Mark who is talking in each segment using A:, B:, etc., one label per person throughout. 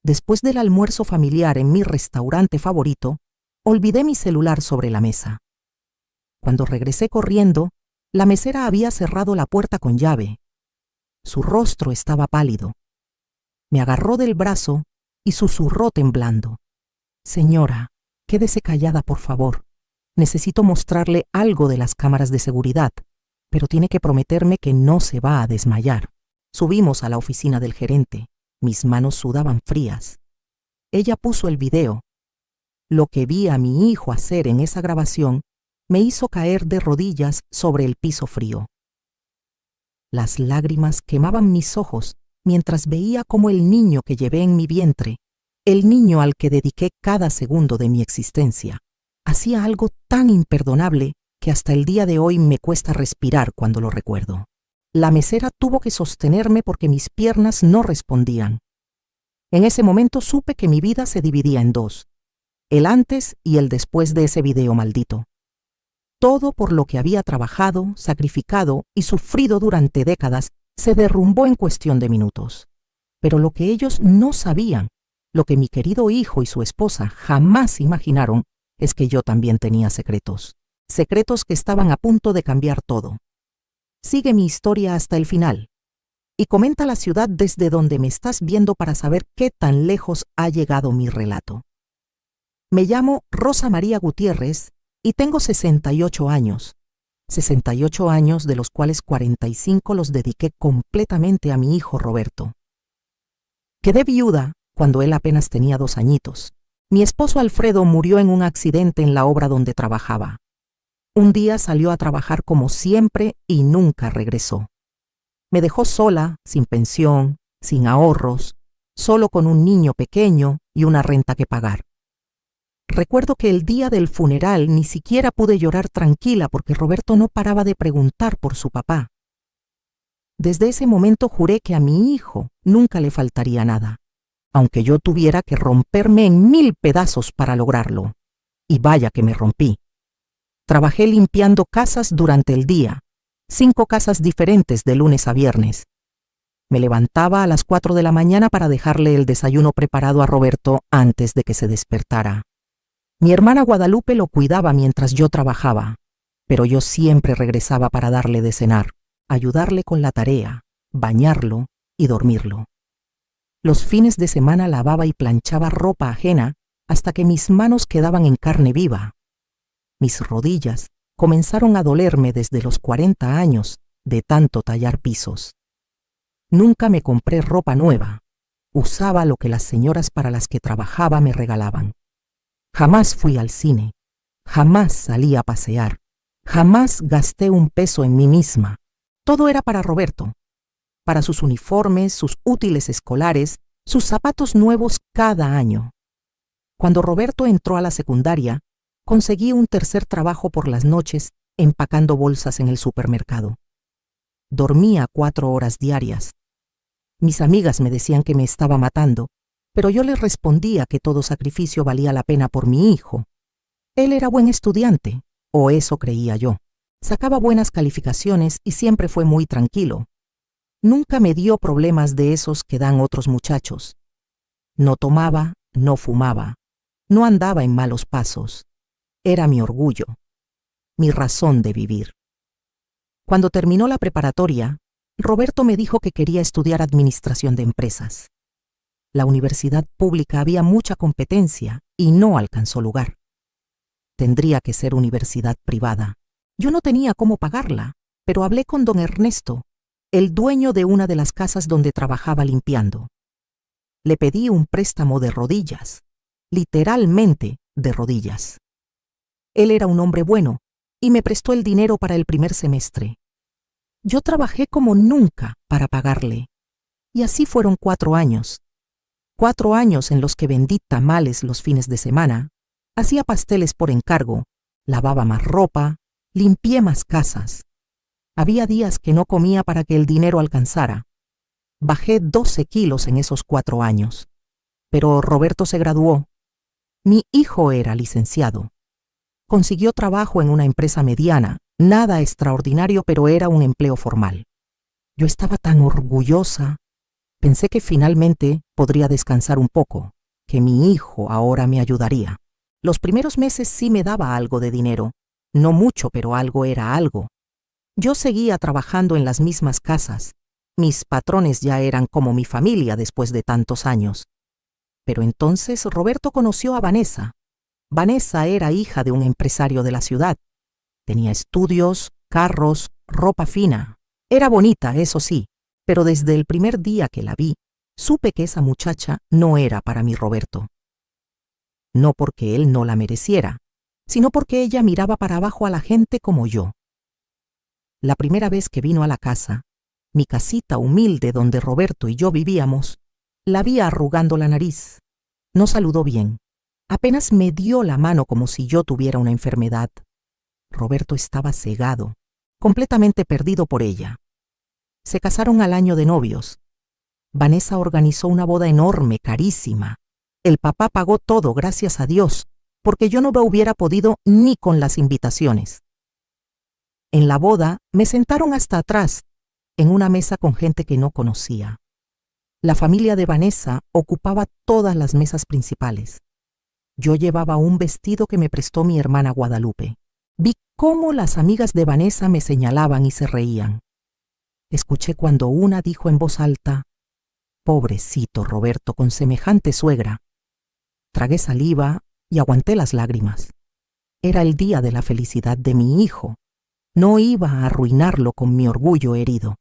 A: Después del almuerzo familiar en mi restaurante favorito, olvidé mi celular sobre la mesa. Cuando regresé corriendo, la mesera había cerrado la puerta con llave. Su rostro estaba pálido. Me agarró del brazo y susurró temblando: «Señora, quédese callada, por favor. Necesito mostrarle algo de las cámaras de seguridad, pero tiene que prometerme que no se va a desmayar». Subimos a la oficina del gerente. Mis manos sudaban frías. Ella puso el video. Lo que vi a mi hijo hacer en esa grabación me hizo caer de rodillas sobre el piso frío. Las lágrimas quemaban mis ojos mientras veía cómo el niño que llevé en mi vientre, el niño al que dediqué cada segundo de mi existencia, hacía algo tan imperdonable que hasta el día de hoy me cuesta respirar cuando lo recuerdo. La mesera tuvo que sostenerme porque mis piernas no respondían. En ese momento supe que mi vida se dividía en dos: el antes y el después de ese video maldito. Todo por lo que había trabajado, sacrificado y sufrido durante décadas se derrumbó en cuestión de minutos. Pero lo que ellos no sabían, lo que mi querido hijo y su esposa jamás imaginaron, es que yo también tenía secretos. Secretos que estaban a punto de cambiar todo. Sigue mi historia hasta el final y comenta la ciudad desde donde me estás viendo para saber qué tan lejos ha llegado mi relato. Me llamo Rosa María Gutiérrez y tengo 68 años. 68 años de los cuales 45 los dediqué completamente a mi hijo Roberto. Quedé viuda cuando él apenas tenía 2 añitos. Mi esposo Alfredo murió en un accidente en la obra donde trabajaba. Un día salió a trabajar como siempre y nunca regresó. Me dejó sola, sin pensión, sin ahorros, solo con un niño pequeño y una renta que pagar. Recuerdo que el día del funeral ni siquiera pude llorar tranquila porque Roberto no paraba de preguntar por su papá. Desde ese momento juré que a mi hijo nunca le faltaría nada, aunque yo tuviera que romperme en 1000 pedazos para lograrlo. Y vaya que me rompí. Trabajé limpiando casas durante el día, 5 casas diferentes de lunes a viernes. Me levantaba a las 4 de la mañana para dejarle el desayuno preparado a Roberto antes de que se despertara. Mi hermana Guadalupe lo cuidaba mientras yo trabajaba, pero yo siempre regresaba para darle de cenar, ayudarle con la tarea, bañarlo y dormirlo. Los fines de semana lavaba y planchaba ropa ajena hasta que mis manos quedaban en carne viva. Mis rodillas comenzaron a dolerme desde los 40 años de tanto tallar pisos. Nunca me compré ropa nueva. Usaba lo que las señoras para las que trabajaba me regalaban. Jamás fui al cine. Jamás salí a pasear. Jamás gasté un peso en mí misma. Todo era para Roberto. Para sus uniformes, sus útiles escolares, sus zapatos nuevos cada año. Cuando Roberto entró a la secundaria, conseguí un tercer trabajo por las noches empacando bolsas en el supermercado. Dormía 4 horas diarias. Mis amigas me decían que me estaba matando, pero yo les respondía que todo sacrificio valía la pena por mi hijo. Él era buen estudiante, o eso creía yo. Sacaba buenas calificaciones y siempre fue muy tranquilo. Nunca me dio problemas de esos que dan otros muchachos. No tomaba, no fumaba, no andaba en malos pasos. Era mi orgullo, mi razón de vivir. Cuando terminó la preparatoria, Roberto me dijo que quería estudiar administración de empresas. La universidad pública había mucha competencia y no alcanzó lugar. Tendría que ser universidad privada. Yo no tenía cómo pagarla, pero hablé con don Ernesto, el dueño de una de las casas donde trabajaba limpiando. Le pedí un préstamo de rodillas, literalmente de rodillas. Él era un hombre bueno y me prestó el dinero para el primer semestre. Yo trabajé como nunca para pagarle, y así fueron 4 años. 4 años en los que vendí tamales los fines de semana, hacía pasteles por encargo, lavaba más ropa, limpié más casas. Había días que no comía para que el dinero alcanzara. Bajé 12 kilos en esos 4 años. Pero Roberto se graduó. Mi hijo era licenciado. Consiguió trabajo en una empresa mediana, nada extraordinario, pero era un empleo formal. Yo estaba tan orgullosa, Pensé que finalmente podría descansar un poco, que mi hijo ahora me ayudaría. Los primeros meses sí me daba algo de dinero. No mucho, pero algo era algo. Yo seguía trabajando en las mismas casas. Mis patrones ya eran como mi familia después de tantos años. Pero entonces Roberto conoció a Vanessa. Vanessa era hija de un empresario de la ciudad. Tenía estudios, carros, ropa fina. Era bonita, eso sí, pero desde el primer día que la vi, supe que esa muchacha no era para mi Roberto. No porque él no la mereciera, sino porque ella miraba para abajo a la gente como yo. La primera vez que vino a la casa, mi casita humilde donde Roberto y yo vivíamos, la vi arrugando la nariz. No saludó bien. Apenas me dio la mano como si yo tuviera una enfermedad. Roberto estaba cegado, completamente perdido por ella. Se casaron al año de novios. Vanessa organizó una boda enorme, carísima. El papá pagó todo, gracias a Dios, porque yo no me hubiera podido ni con las invitaciones. En la boda me sentaron hasta atrás, en una mesa con gente que no conocía. La familia de Vanessa ocupaba todas las mesas principales. Yo llevaba un vestido que me prestó mi hermana Guadalupe. Vi cómo las amigas de Vanessa me señalaban y se reían. Escuché cuando una dijo en voz alta: «Pobrecito Roberto con semejante suegra». Tragué saliva y aguanté las lágrimas. Era el día de la felicidad de mi hijo. No iba a arruinarlo con mi orgullo herido.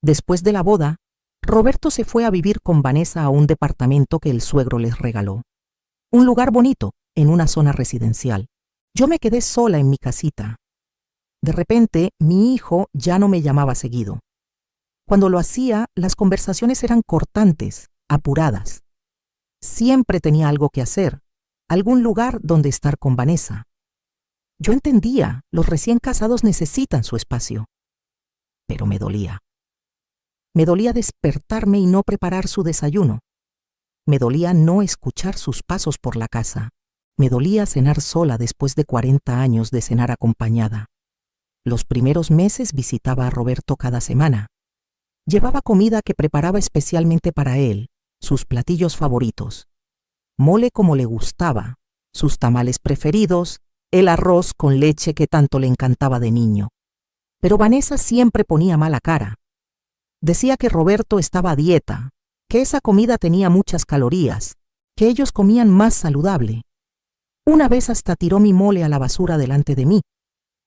A: Después de la boda, Roberto se fue a vivir con Vanessa a un departamento que el suegro les regaló. Un lugar bonito, en una zona residencial. Yo me quedé sola en mi casita. De repente, mi hijo ya no me llamaba seguido. Cuando lo hacía, las conversaciones eran cortantes, apuradas. Siempre tenía algo que hacer, algún lugar donde estar con Vanessa. Yo entendía, los recién casados necesitan su espacio. Pero me dolía. Me dolía despertarme y no preparar su desayuno. Me dolía no escuchar sus pasos por la casa. Me dolía cenar sola después de 40 años de cenar acompañada. Los primeros meses visitaba a Roberto cada semana. Llevaba comida que preparaba especialmente para él, sus platillos favoritos. Mole como le gustaba, sus tamales preferidos, el arroz con leche que tanto le encantaba de niño. Pero Vanessa siempre ponía mala cara. Decía que Roberto estaba a dieta, que esa comida tenía muchas calorías, que ellos comían más saludable. Una vez hasta tiró mi mole a la basura delante de mí,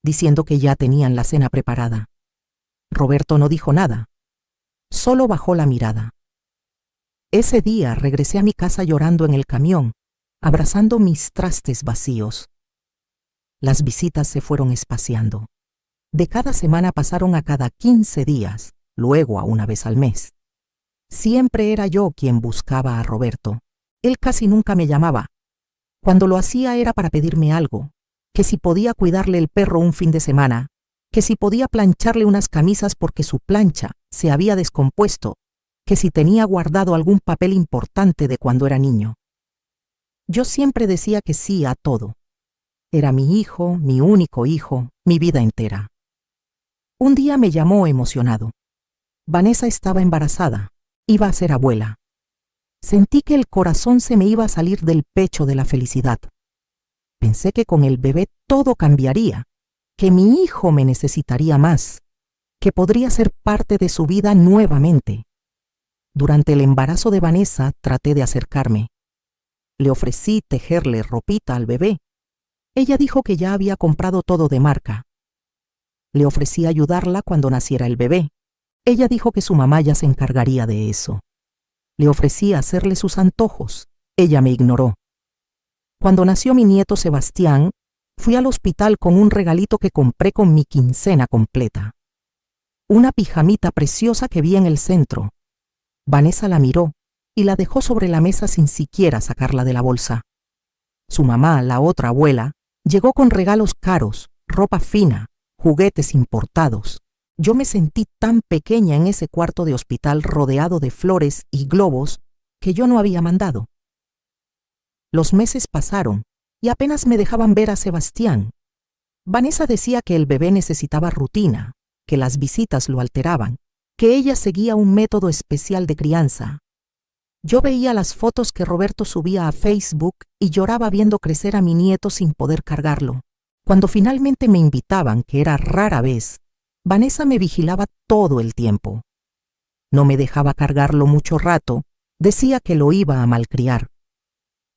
A: diciendo que ya tenían la cena preparada. Roberto no dijo nada, solo bajó la mirada. Ese día regresé a mi casa llorando en el camión, abrazando mis trastes vacíos. Las visitas se fueron espaciando. De cada semana pasaron a cada 15 días, luego a una vez al mes. Siempre era yo quien buscaba a Roberto. Él casi nunca me llamaba. Cuando lo hacía era para pedirme algo, que si podía cuidarle el perro un fin de semana, que si podía plancharle unas camisas porque su plancha se había descompuesto, que si tenía guardado algún papel importante de cuando era niño. Yo siempre decía que sí a todo. Era mi hijo, mi único hijo, mi vida entera. Un día me llamó emocionado. Vanessa estaba embarazada, iba a ser abuela. Sentí que el corazón se me iba a salir del pecho de la felicidad. Pensé que con el bebé todo cambiaría, que mi hijo me necesitaría más, que podría ser parte de su vida nuevamente. Durante el embarazo de Vanessa traté de acercarme. Le ofrecí tejerle ropita al bebé. Ella dijo que ya había comprado todo de marca. Le ofrecí ayudarla cuando naciera el bebé. Ella dijo que su mamá ya se encargaría de eso. Le ofrecí hacerle sus antojos. Ella me ignoró. Cuando nació mi nieto Sebastián, fui al hospital con un regalito que compré con mi quincena completa. Una pijamita preciosa que vi en el centro. Vanessa la miró y la dejó sobre la mesa sin siquiera sacarla de la bolsa. Su mamá, la otra abuela, llegó con regalos caros, ropa fina, juguetes importados. Yo me sentí tan pequeña en ese cuarto de hospital rodeado de flores y globos que yo no había mandado. Los meses pasaron y apenas me dejaban ver a Sebastián. Vanessa decía que el bebé necesitaba rutina, que las visitas lo alteraban, que ella seguía un método especial de crianza. Yo veía las fotos que Roberto subía a Facebook y lloraba viendo crecer a mi nieto sin poder cargarlo. Cuando finalmente me invitaban, que era rara vez, Vanessa me vigilaba todo el tiempo. No me dejaba cargarlo mucho rato, decía que lo iba a malcriar.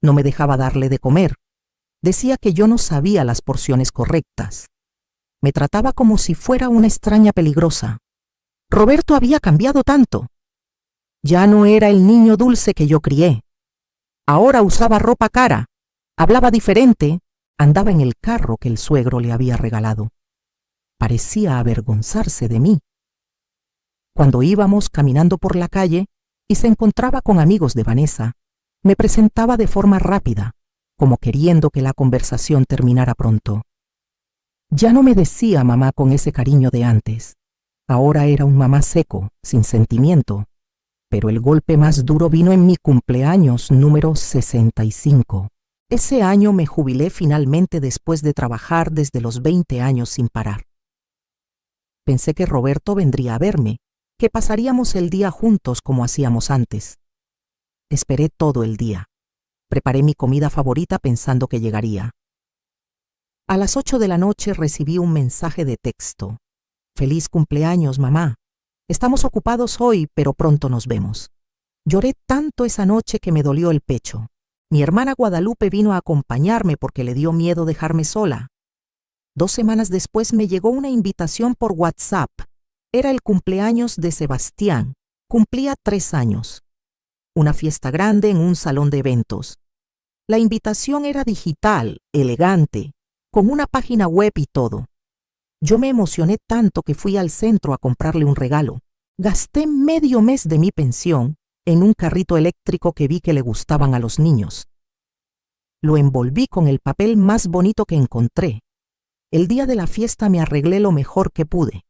A: No me dejaba darle de comer, decía que yo no sabía las porciones correctas. Me trataba como si fuera una extraña peligrosa. Roberto había cambiado tanto. Ya no era el niño dulce que yo crié. Ahora usaba ropa cara, hablaba diferente, andaba en el carro que el suegro le había regalado. Parecía avergonzarse de mí. Cuando íbamos caminando por la calle y se encontraba con amigos de Vanessa, me presentaba de forma rápida, como queriendo que la conversación terminara pronto. Ya no me decía mamá con ese cariño de antes. Ahora era un mamá seco, sin sentimiento. Pero el golpe más duro vino en mi cumpleaños número 65. Ese año me jubilé finalmente después de trabajar desde los 20 años sin parar. Pensé que Roberto vendría a verme, que pasaríamos el día juntos como hacíamos antes. Esperé todo el día. Preparé mi comida favorita pensando que llegaría. A las 8 de la noche recibí un mensaje de texto. «Feliz cumpleaños, mamá. Estamos ocupados hoy, pero pronto nos vemos». Lloré tanto esa noche que me dolió el pecho. Mi hermana Guadalupe vino a acompañarme porque le dio miedo dejarme sola. 2 semanas después me llegó una invitación por WhatsApp. Era el cumpleaños de Sebastián. Cumplía 3 años. Una fiesta grande en un salón de eventos. La invitación era digital, elegante, con una página web y todo. Yo me emocioné tanto que fui al centro a comprarle un regalo. Gasté medio mes de mi pensión en un carrito eléctrico que vi que le gustaban a los niños. Lo envolví con el papel más bonito que encontré. El día de la fiesta me arreglé lo mejor que pude.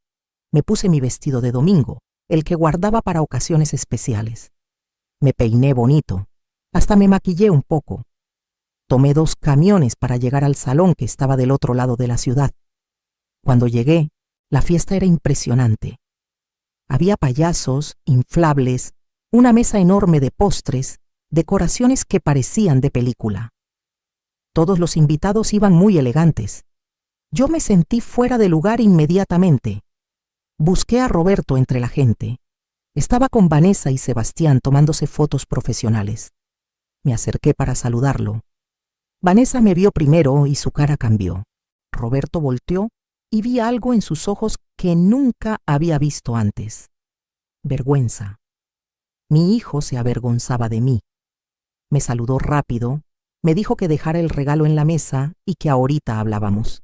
A: Me puse mi vestido de domingo, el que guardaba para ocasiones especiales. Me peiné bonito, hasta me maquillé un poco. Tomé 2 camiones para llegar al salón que estaba del otro lado de la ciudad. Cuando llegué, la fiesta era impresionante. Había payasos, inflables, una mesa enorme de postres, decoraciones que parecían de película. Todos los invitados iban muy elegantes. Yo me sentí fuera de lugar inmediatamente. Busqué a Roberto entre la gente. Estaba con Vanessa y Sebastián tomándose fotos profesionales. Me acerqué para saludarlo. Vanessa me vio primero y su cara cambió. Roberto volteó y vi algo en sus ojos que nunca había visto antes. Vergüenza. Mi hijo se avergonzaba de mí. Me saludó rápido, me dijo que dejara el regalo en la mesa y que ahorita hablábamos.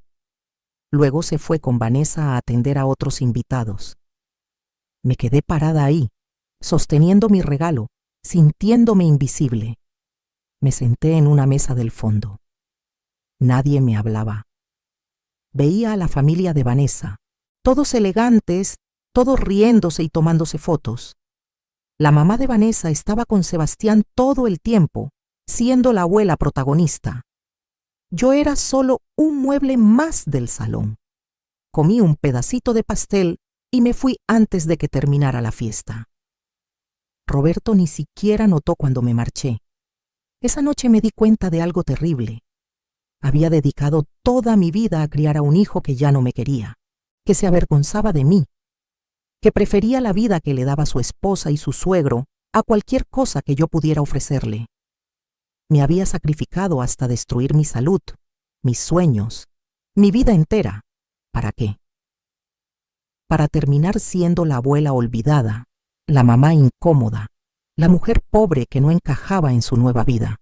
A: Luego se fue con Vanessa a atender a otros invitados. Me quedé parada ahí, sosteniendo mi regalo, sintiéndome invisible. Me senté en una mesa del fondo. Nadie me hablaba. Veía a la familia de Vanessa, todos elegantes, todos riéndose y tomándose fotos. La mamá de Vanessa estaba con Sebastián todo el tiempo, siendo la abuela protagonista. Yo era solo un mueble más del salón. Comí un pedacito de pastel y me fui antes de que terminara la fiesta. Roberto ni siquiera notó cuando me marché. Esa noche me di cuenta de algo terrible. Había dedicado toda mi vida a criar a un hijo que ya no me quería, que se avergonzaba de mí, que prefería la vida que le daba su esposa y su suegro a cualquier cosa que yo pudiera ofrecerle. Me había sacrificado hasta destruir mi salud, mis sueños, mi vida entera. ¿Para qué? Para terminar siendo la abuela olvidada, la mamá incómoda, la mujer pobre que no encajaba en su nueva vida.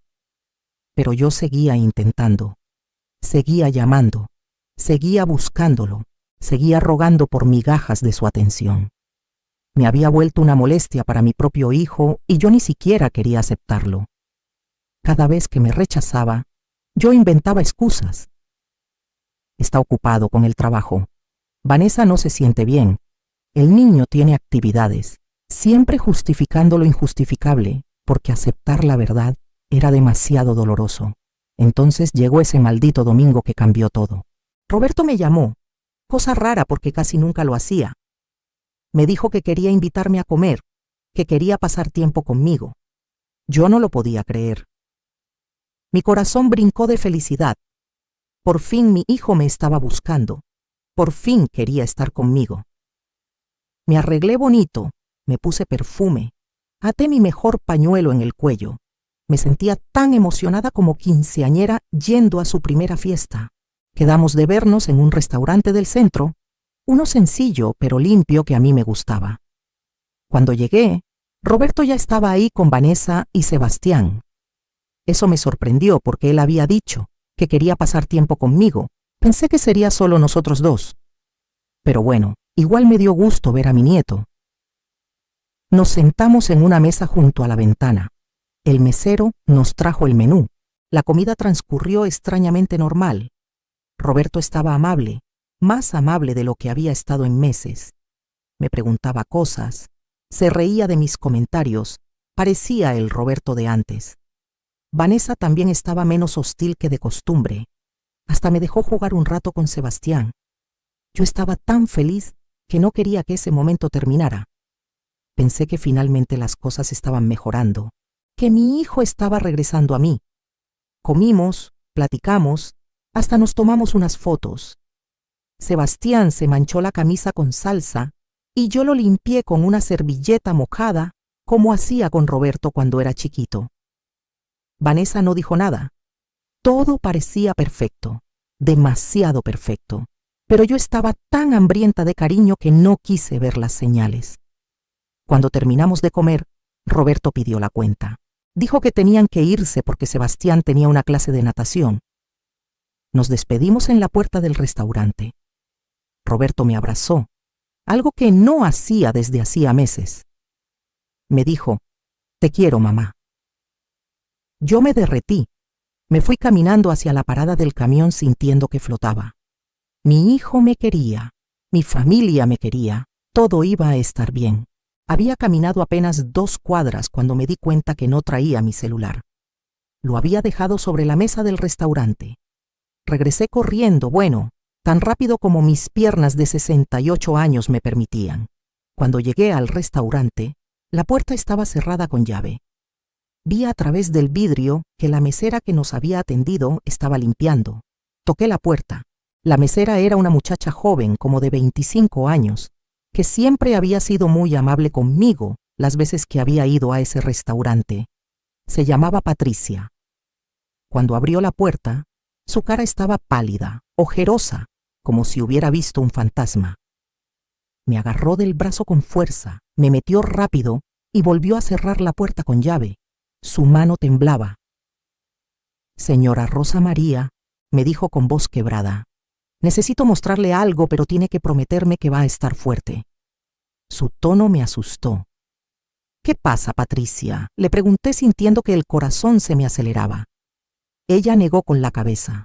A: Pero yo seguía intentando, seguía llamando, seguía buscándolo, seguía rogando por migajas de su atención. Me había vuelto una molestia para mi propio hijo y yo ni siquiera quería aceptarlo. Cada vez que me rechazaba, yo inventaba excusas. Está ocupado con el trabajo. Vanessa no se siente bien. El niño tiene actividades, siempre justificando lo injustificable, porque aceptar la verdad era demasiado doloroso. Entonces llegó ese maldito domingo que cambió todo. Roberto me llamó, cosa rara porque casi nunca lo hacía. Me dijo que quería invitarme a comer, que quería pasar tiempo conmigo. Yo no lo podía creer. Mi corazón brincó de felicidad. Por fin mi hijo me estaba buscando. Por fin quería estar conmigo. Me arreglé bonito, me puse perfume, até mi mejor pañuelo en el cuello. Me sentía tan emocionada como quinceañera yendo a su primera fiesta. Quedamos de vernos en un restaurante del centro, uno sencillo pero limpio que a mí me gustaba. Cuando llegué, Roberto ya estaba ahí con Vanessa y Sebastián. Eso me sorprendió porque él había dicho que quería pasar tiempo conmigo. Pensé que sería solo nosotros dos. Pero bueno, igual me dio gusto ver a mi nieto. Nos sentamos en una mesa junto a la ventana. El mesero nos trajo el menú. La comida transcurrió extrañamente normal. Roberto estaba amable, más amable de lo que había estado en meses. Me preguntaba cosas, se reía de mis comentarios, parecía el Roberto de antes. Vanessa también estaba menos hostil que de costumbre. Hasta me dejó jugar un rato con Sebastián. Yo estaba tan feliz que no quería que ese momento terminara. Pensé que finalmente las cosas estaban mejorando, que mi hijo estaba regresando a mí. Comimos, platicamos, hasta nos tomamos unas fotos. Sebastián se manchó la camisa con salsa y yo lo limpié con una servilleta mojada, como hacía con Roberto cuando era chiquito. Vanessa no dijo nada. Todo parecía perfecto, demasiado perfecto, pero yo estaba tan hambrienta de cariño que no quise ver las señales. Cuando terminamos de comer, Roberto pidió la cuenta. Dijo que tenían que irse porque Sebastián tenía una clase de natación. Nos despedimos en la puerta del restaurante. Roberto me abrazó, algo que no hacía desde hacía meses. Me dijo, «Te quiero, mamá». Yo me derretí. Me fui caminando hacia la parada del camión sintiendo que flotaba. Mi hijo me quería, mi familia me quería, todo iba a estar bien. Había caminado apenas 2 cuadras cuando me di cuenta que no traía mi celular. Lo había dejado sobre la mesa del restaurante. Regresé corriendo, tan rápido como mis piernas de 68 años me permitían. Cuando llegué al restaurante, la puerta estaba cerrada con llave. Vi a través del vidrio que la mesera que nos había atendido estaba limpiando. Toqué la puerta. La mesera era una muchacha joven, como de 25 años, que siempre había sido muy amable conmigo las veces que había ido a ese restaurante. Se llamaba Patricia. Cuando abrió la puerta, su cara estaba pálida, ojerosa, como si hubiera visto un fantasma. Me agarró del brazo con fuerza, me metió rápido y volvió a cerrar la puerta con llave. Su mano temblaba. «Señora Rosa María», me dijo con voz quebrada, «necesito mostrarle algo, pero tiene que prometerme que va a estar fuerte». Su tono me asustó. «¿Qué pasa, Patricia?», le pregunté sintiendo que el corazón se me aceleraba. Ella negó con la cabeza.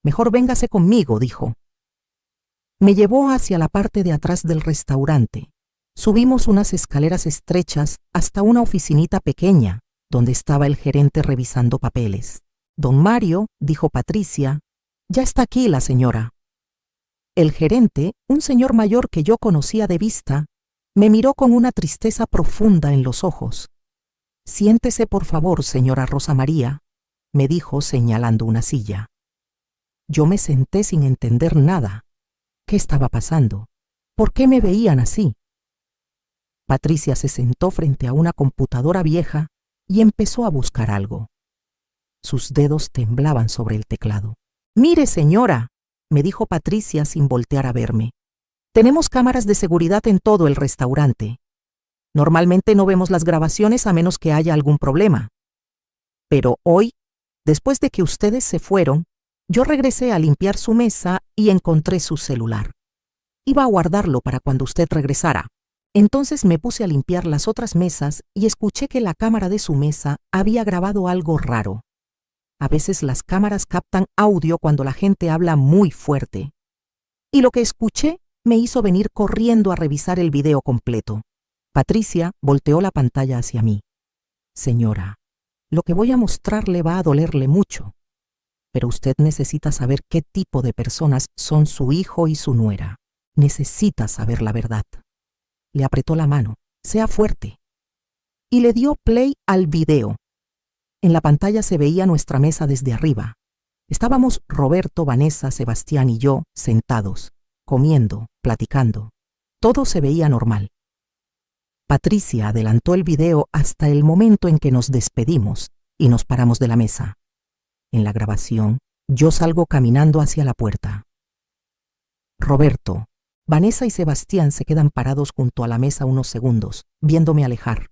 A: «Mejor véngase conmigo», dijo. Me llevó hacia la parte de atrás del restaurante. Subimos unas escaleras estrechas hasta una oficinita pequeña, donde estaba el gerente revisando papeles. «Don Mario», dijo Patricia, «ya está aquí la señora». El gerente, un señor mayor que yo conocía de vista, me miró con una tristeza profunda en los ojos. «Siéntese, por favor, señora Rosa María», me dijo señalando una silla. Yo me senté sin entender nada. ¿Qué estaba pasando? ¿Por qué me veían así? Patricia se sentó frente a una computadora vieja y empezó a buscar algo. Sus dedos temblaban sobre el teclado. «Mire, señora», me dijo Patricia sin voltear a verme. «Tenemos cámaras de seguridad en todo el restaurante. Normalmente no vemos las grabaciones a menos que haya algún problema. Pero hoy, después de que ustedes se fueron, yo regresé a limpiar su mesa y encontré su celular. Iba a guardarlo para cuando usted regresara. Entonces me puse a limpiar las otras mesas y escuché que la cámara de su mesa había grabado algo raro. A veces las cámaras captan audio cuando la gente habla muy fuerte. Y lo que escuché me hizo venir corriendo a revisar el video completo. Patricia volteó la pantalla hacia mí. «Señora, lo que voy a mostrarle va a dolerle mucho, pero usted necesita saber qué tipo de personas son su hijo y su nuera. Necesita saber la verdad». Le apretó la mano. Sea fuerte. Y le dio play al video. En la pantalla se veía nuestra mesa desde arriba. Estábamos Roberto, Vanessa, Sebastián y yo sentados, comiendo, platicando. Todo se veía normal. Patricia adelantó el video hasta el momento en que nos despedimos y nos paramos de la mesa. En la grabación, yo salgo caminando hacia la puerta. Roberto, Vanessa y Sebastián se quedan parados junto a la mesa unos segundos, viéndome alejar.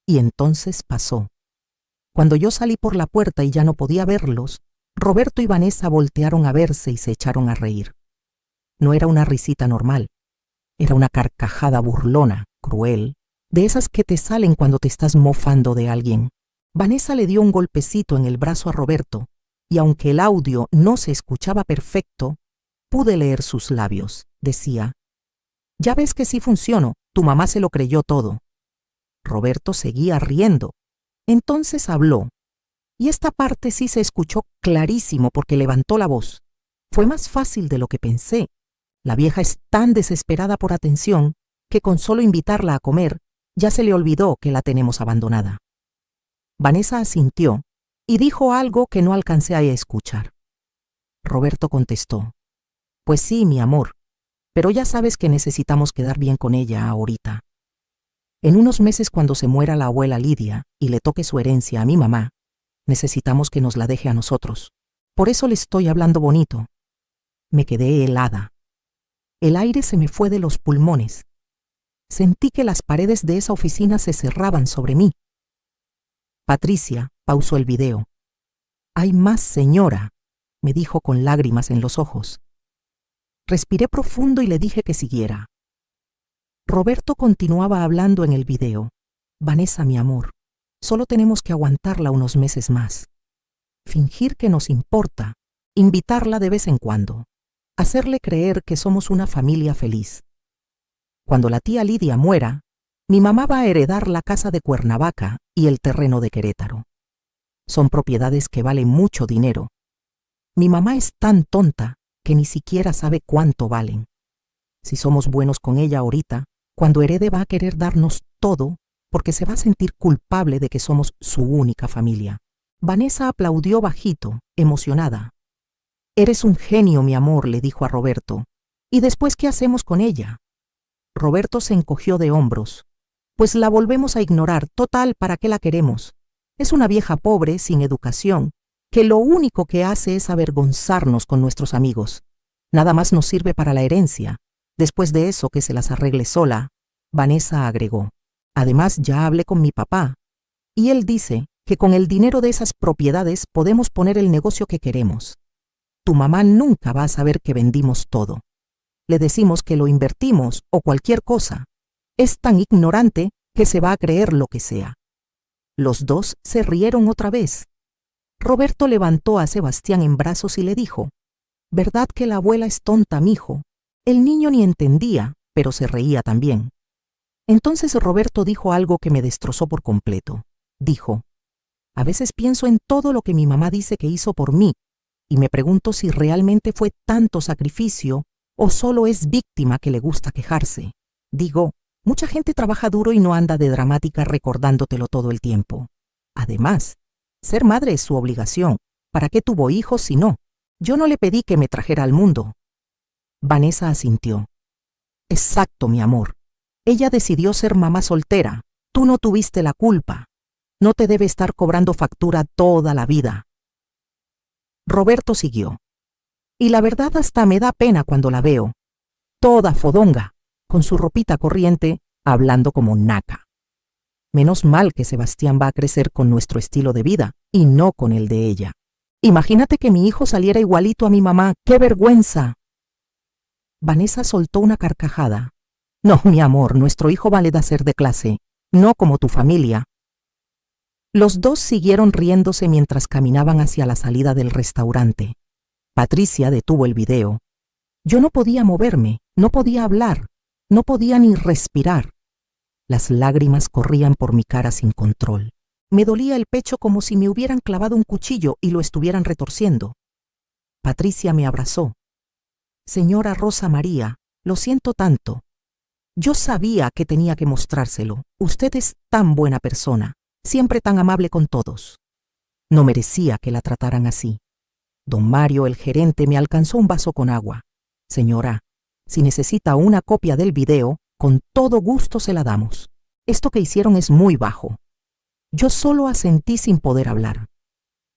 A: Y entonces pasó. Cuando yo salí por la puerta y ya no podía verlos, Roberto y Vanessa voltearon a verse y se echaron a reír. No era una risita normal, era una carcajada burlona, cruel, de esas que te salen cuando te estás mofando de alguien. Vanessa le dio un golpecito en el brazo a Roberto, y aunque el audio no se escuchaba perfecto, pude leer sus labios. Decía: «Ya ves que sí funcionó, tu mamá se lo creyó todo». Roberto seguía riendo. Entonces habló, y esta parte sí se escuchó clarísimo porque levantó la voz. Fue más fácil de lo que pensé. La vieja es tan desesperada por atención que con solo invitarla a comer ya se le olvidó que la tenemos abandonada. Vanessa asintió y dijo algo que no alcancé a escuchar. Roberto contestó: «Pues sí, mi amor, pero ya sabes que necesitamos quedar bien con ella ahorita. En unos meses, cuando se muera la abuela Lidia y le toque su herencia a mi mamá, necesitamos que nos la deje a nosotros. Por eso le estoy hablando bonito». Me quedé helada. El aire se me fue de los pulmones. Sentí que las paredes de esa oficina se cerraban sobre mí. Patricia pausó el video. «Hay más, señora», me dijo con lágrimas en los ojos. Respiré profundo y le dije que siguiera. Roberto continuaba hablando en el video. «Vanessa, mi amor, solo tenemos que aguantarla unos meses más. Fingir que nos importa, invitarla de vez en cuando, hacerle creer que somos una familia feliz. Cuando la tía Lidia muera, mi mamá va a heredar la casa de Cuernavaca y el terreno de Querétaro. Son propiedades que valen mucho dinero. Mi mamá es tan tonta que ni siquiera sabe cuánto valen. Si somos buenos con ella ahorita, cuando herede va a querer darnos todo porque se va a sentir culpable de que somos su única familia». Vanessa aplaudió bajito, emocionada. «Eres un genio, mi amor», le dijo a Roberto. «¿Y después qué hacemos con ella?». Roberto se encogió de hombros. «Pues la volvemos a ignorar, total, ¿para qué la queremos? Es una vieja pobre, sin educación, que lo único que hace es avergonzarnos con nuestros amigos. Nada más nos sirve para la herencia. Después de eso, que se las arregle sola». Vanessa agregó: «Además, ya hablé con mi papá, y él dice que con el dinero de esas propiedades podemos poner el negocio que queremos. Tu mamá nunca va a saber que vendimos todo. Le decimos que lo invertimos o cualquier cosa. Es tan ignorante que se va a creer lo que sea». Los dos se rieron otra vez. Roberto levantó a Sebastián en brazos y le dijo: «¿Verdad que la abuela es tonta, mijo?». El niño ni entendía, pero se reía también. Entonces Roberto dijo algo que me destrozó por completo. Dijo: «A veces pienso en todo lo que mi mamá dice que hizo por mí y me pregunto si realmente fue tanto sacrificio o solo es víctima que le gusta quejarse. Digo, mucha gente trabaja duro y no anda de dramática recordándotelo todo el tiempo. Además, ser madre es su obligación. ¿Para qué tuvo hijos si no? Yo no le pedí que me trajera al mundo». Vanessa asintió. «Exacto, mi amor. Ella decidió ser mamá soltera. Tú no tuviste la culpa. No te debe estar cobrando factura toda la vida». Roberto siguió. «Y la verdad hasta me da pena cuando la veo. Toda fodonga, con su ropita corriente, hablando como naca. Menos mal que Sebastián va a crecer con nuestro estilo de vida y no con el de ella. Imagínate que mi hijo saliera igualito a mi mamá. ¡Qué vergüenza!». Vanessa soltó una carcajada. «No, mi amor, nuestro hijo vale de ser de clase, no como tu familia». Los dos siguieron riéndose mientras caminaban hacia la salida del restaurante. Patricia detuvo el video. Yo no podía moverme, no podía hablar, no podía ni respirar. Las lágrimas corrían por mi cara sin control. Me dolía el pecho como si me hubieran clavado un cuchillo y lo estuvieran retorciendo. Patricia me abrazó. «Señora Rosa María, lo siento tanto. Yo sabía que tenía que mostrárselo. Usted es tan buena persona, siempre tan amable con todos. No merecía que la trataran así. Don Mario, el gerente, me alcanzó un vaso con agua. Señora, si necesita una copia del video, con todo gusto se la damos. Esto que hicieron es muy bajo. Yo solo asentí sin poder hablar.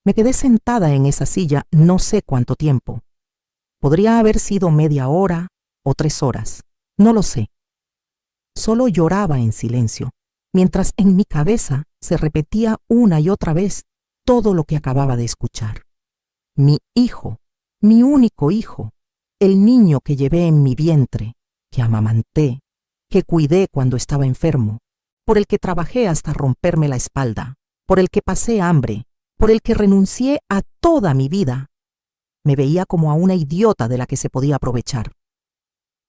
A: Me quedé sentada en esa silla no sé cuánto tiempo. Podría haber sido media hora o 3 horas, no lo sé. Solo lloraba en silencio, mientras en mi cabeza se repetía una y otra vez todo lo que acababa de escuchar. Mi hijo, mi único hijo, el niño que llevé en mi vientre, que amamanté, que cuidé cuando estaba enfermo, por el que trabajé hasta romperme la espalda, por el que pasé hambre, por el que renuncié a toda mi vida. Me veía como a una idiota de la que se podía aprovechar.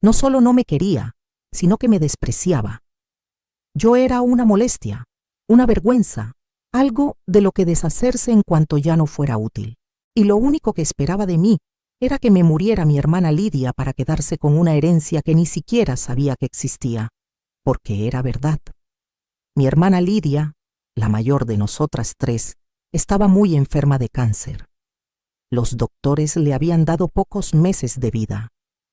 A: No solo no me quería, sino que me despreciaba. Yo era una molestia, una vergüenza, algo de lo que deshacerse en cuanto ya no fuera útil. Y lo único que esperaba de mí era que me muriera mi hermana Lidia para quedarse con una herencia que ni siquiera sabía que existía, porque era verdad. Mi hermana Lidia, la mayor de nosotras 3, estaba muy enferma de cáncer. Los doctores le habían dado pocos meses de vida.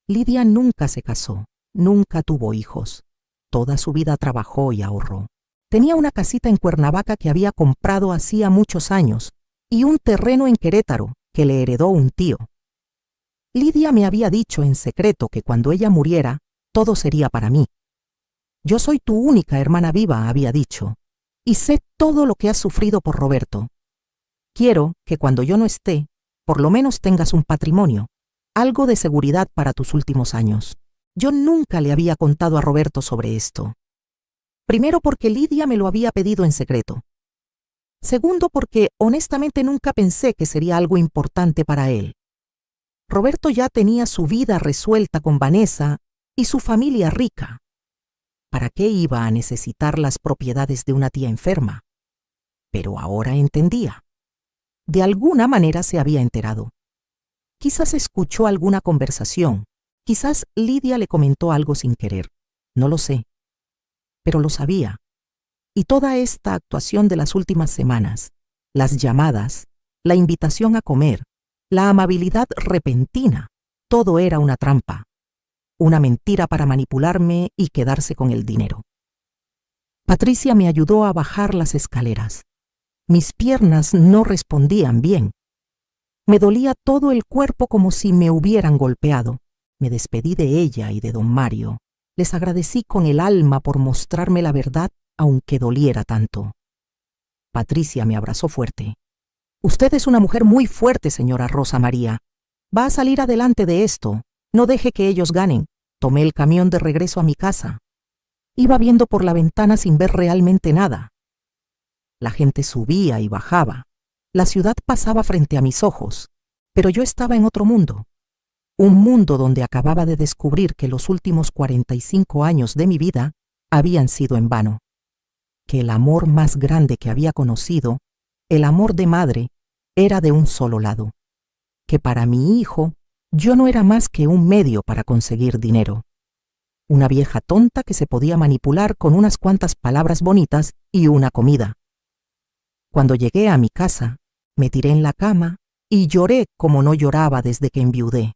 A: Lidia nunca se casó, nunca tuvo hijos. Toda su vida trabajó y ahorró. Tenía una casita en Cuernavaca que había comprado hacía muchos años y un terreno en Querétaro que le heredó un tío. Lidia me había dicho en secreto que cuando ella muriera, todo sería para mí. Yo soy tu única hermana viva, había dicho, y sé todo lo que has sufrido por Roberto. Quiero que cuando yo no esté, por lo menos tengas un patrimonio, algo de seguridad para tus últimos años. Yo nunca le había contado a Roberto sobre esto. Primero porque Lidia me lo había pedido en secreto. Segundo porque honestamente nunca pensé que sería algo importante para él. Roberto ya tenía su vida resuelta con Vanessa y su familia rica. ¿Para qué iba a necesitar las propiedades de una tía enferma? Pero ahora entendía. De alguna manera se había enterado. Quizás escuchó alguna conversación, quizás Lidia le comentó algo sin querer, no lo sé, pero lo sabía. Y toda esta actuación de las últimas semanas, las llamadas, la invitación a comer, la amabilidad repentina, todo era una trampa, una mentira para manipularme y quedarse con el dinero. Patricia me ayudó a bajar las escaleras. Mis piernas no respondían bien. Me dolía todo el cuerpo como si me hubieran golpeado. Me despedí de ella y de don Mario. Les agradecí con el alma por mostrarme la verdad, aunque doliera tanto. Patricia me abrazó fuerte. Usted es una mujer muy fuerte, señora Rosa María. Va a salir adelante de esto. No deje que ellos ganen. Tomé el camión de regreso a mi casa. Iba viendo por la ventana sin ver realmente nada. La gente subía y bajaba. La ciudad pasaba frente a mis ojos, pero yo estaba en otro mundo. Un mundo donde acababa de descubrir que los últimos 45 años de mi vida habían sido en vano. Que el amor más grande que había conocido, el amor de madre, era de un solo lado. Que para mi hijo, yo no era más que un medio para conseguir dinero. Una vieja tonta que se podía manipular con unas cuantas palabras bonitas y una comida. Cuando llegué a mi casa, me tiré en la cama y lloré como no lloraba desde que enviudé.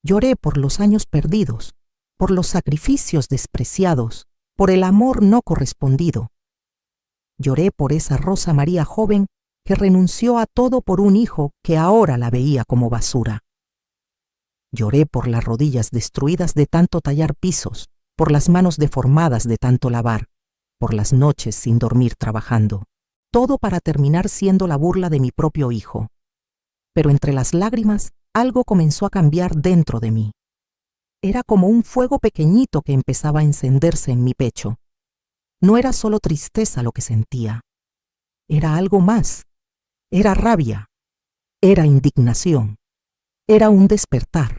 A: Lloré por los años perdidos, por los sacrificios despreciados, por el amor no correspondido. Lloré por esa Rosa María joven que renunció a todo por un hijo que ahora la veía como basura. Lloré por las rodillas destruidas de tanto tallar pisos, por las manos deformadas de tanto lavar, por las noches sin dormir trabajando. Todo para terminar siendo la burla de mi propio hijo. Pero entre las lágrimas, algo comenzó a cambiar dentro de mí. Era como un fuego pequeñito que empezaba a encenderse en mi pecho. No era solo tristeza lo que sentía. Era algo más. Era rabia. Era indignación. Era un despertar.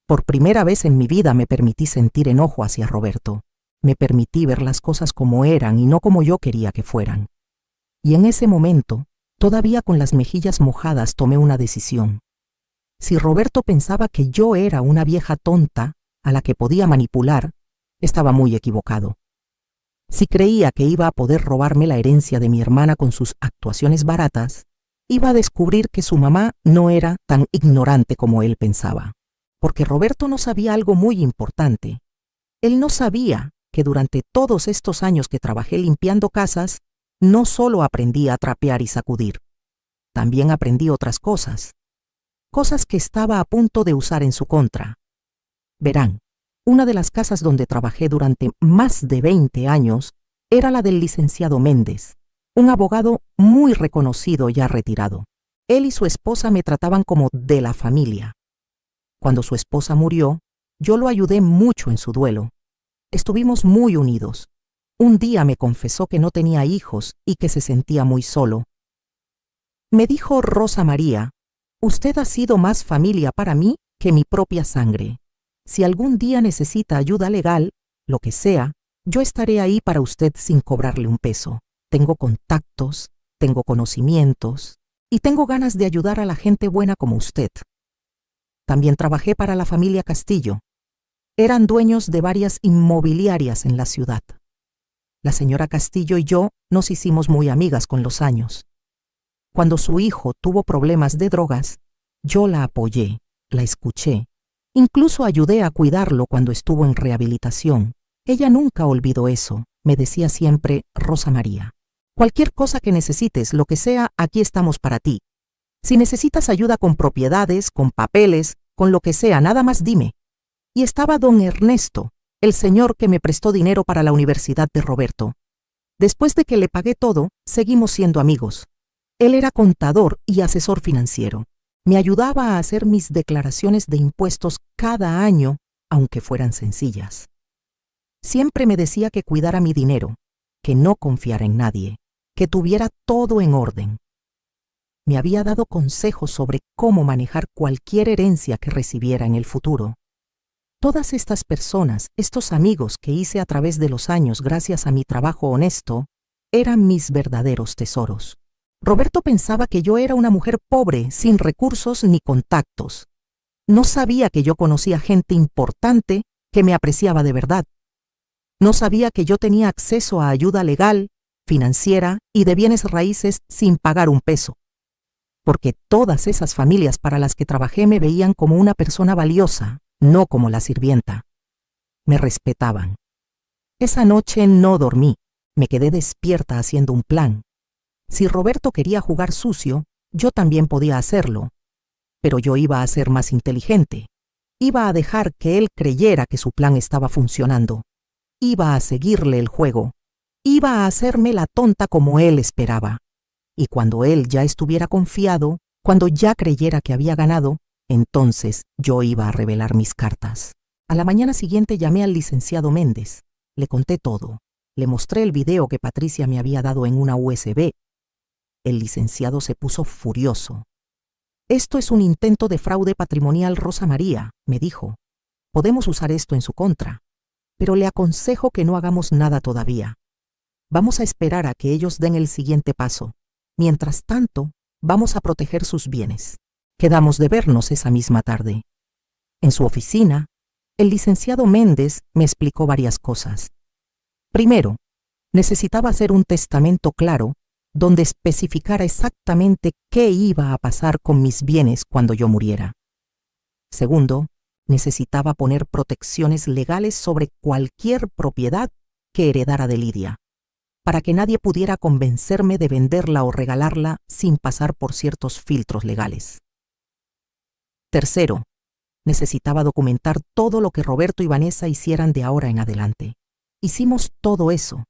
A: Por primera vez en mi vida me permití sentir enojo hacia Roberto. Me permití ver las cosas como eran y no como yo quería que fueran. Y en ese momento, todavía con las mejillas mojadas, tomé una decisión. Si Roberto pensaba que yo era una vieja tonta a la que podía manipular, Estaba muy equivocado. Si creía que iba a poder robarme la herencia de mi hermana con sus actuaciones baratas, iba a descubrir que su mamá no era tan ignorante como él pensaba. Porque Roberto no sabía algo muy importante. Él no sabía que durante todos estos años que trabajé limpiando casas, no solo aprendí a trapear y sacudir, también aprendí otras cosas. Cosas que estaba a punto de usar en su contra. Verán, una de las casas donde trabajé durante más de 20 años era la del licenciado Méndez, un abogado muy reconocido ya retirado. Él y su esposa me trataban como de la familia. Cuando su esposa murió, yo lo ayudé mucho en su duelo. Estuvimos muy unidos. Un día me confesó que no tenía hijos y que se sentía muy solo. Me dijo: Rosa María, usted ha sido más familia para mí que mi propia sangre. Si algún día necesita ayuda legal, lo que sea, yo estaré ahí para usted sin cobrarle un peso. Tengo contactos, tengo conocimientos y tengo ganas de ayudar a la gente buena como usted. También trabajé para la familia Castillo. Eran dueños de varias inmobiliarias en la ciudad. La señora Castillo y yo nos hicimos muy amigas con los años. Cuando su hijo tuvo problemas de drogas, yo la apoyé, la escuché, incluso ayudé a cuidarlo cuando estuvo en rehabilitación. Ella nunca olvidó eso, me decía siempre: Rosa María, cualquier cosa que necesites, lo que sea, aquí estamos para ti. Si necesitas ayuda con propiedades, con papeles, con lo que sea, nada más dime. Y estaba don Ernesto, el señor que me prestó dinero para la universidad de Roberto. Después de que le pagué todo, seguimos siendo amigos. Él era contador y asesor financiero. Me ayudaba a hacer mis declaraciones de impuestos cada año, aunque fueran sencillas. Siempre me decía que cuidara mi dinero, que no confiara en nadie, que tuviera todo en orden. Me había dado consejos sobre cómo manejar cualquier herencia que recibiera en el futuro. Todas estas personas, estos amigos que hice a través de los años gracias a mi trabajo honesto, eran mis verdaderos tesoros. Roberto pensaba que yo era una mujer pobre, sin recursos ni contactos. No sabía que yo conocía gente importante que me apreciaba de verdad. No sabía que yo tenía acceso a ayuda legal, financiera y de bienes raíces sin pagar un peso. Porque todas esas familias para las que trabajé me veían como una persona valiosa, no como la sirvienta. Me respetaban. Esa noche no dormí, me quedé despierta haciendo un plan. Si Roberto quería jugar sucio, yo también podía hacerlo, pero yo iba a ser más inteligente. Iba a dejar que él creyera que su plan estaba funcionando. Iba a seguirle el juego. Iba a hacerme la tonta como él esperaba. Y cuando él ya estuviera confiado, cuando ya creyera que había ganado, entonces yo iba a revelar mis cartas. A la mañana siguiente llamé al licenciado Méndez. Le conté todo. Le mostré el video que Patricia me había dado en una USB. El licenciado se puso furioso. «Esto es un intento de fraude patrimonial, Rosa María», me dijo. «Podemos usar esto en su contra, pero le aconsejo que no hagamos nada todavía. Vamos a esperar a que ellos den el siguiente paso. Mientras tanto, vamos a proteger sus bienes». Quedamos de vernos esa misma tarde. En su oficina, el licenciado Méndez me explicó varias cosas. Primero, necesitaba hacer un testamento claro donde especificara exactamente qué iba a pasar con mis bienes cuando yo muriera. Segundo, necesitaba poner protecciones legales sobre cualquier propiedad que heredara de Lidia, para que nadie pudiera convencerme de venderla o regalarla sin pasar por ciertos filtros legales. Tercero, necesitaba documentar todo lo que Roberto y Vanessa hicieran de ahora en adelante. Hicimos todo eso.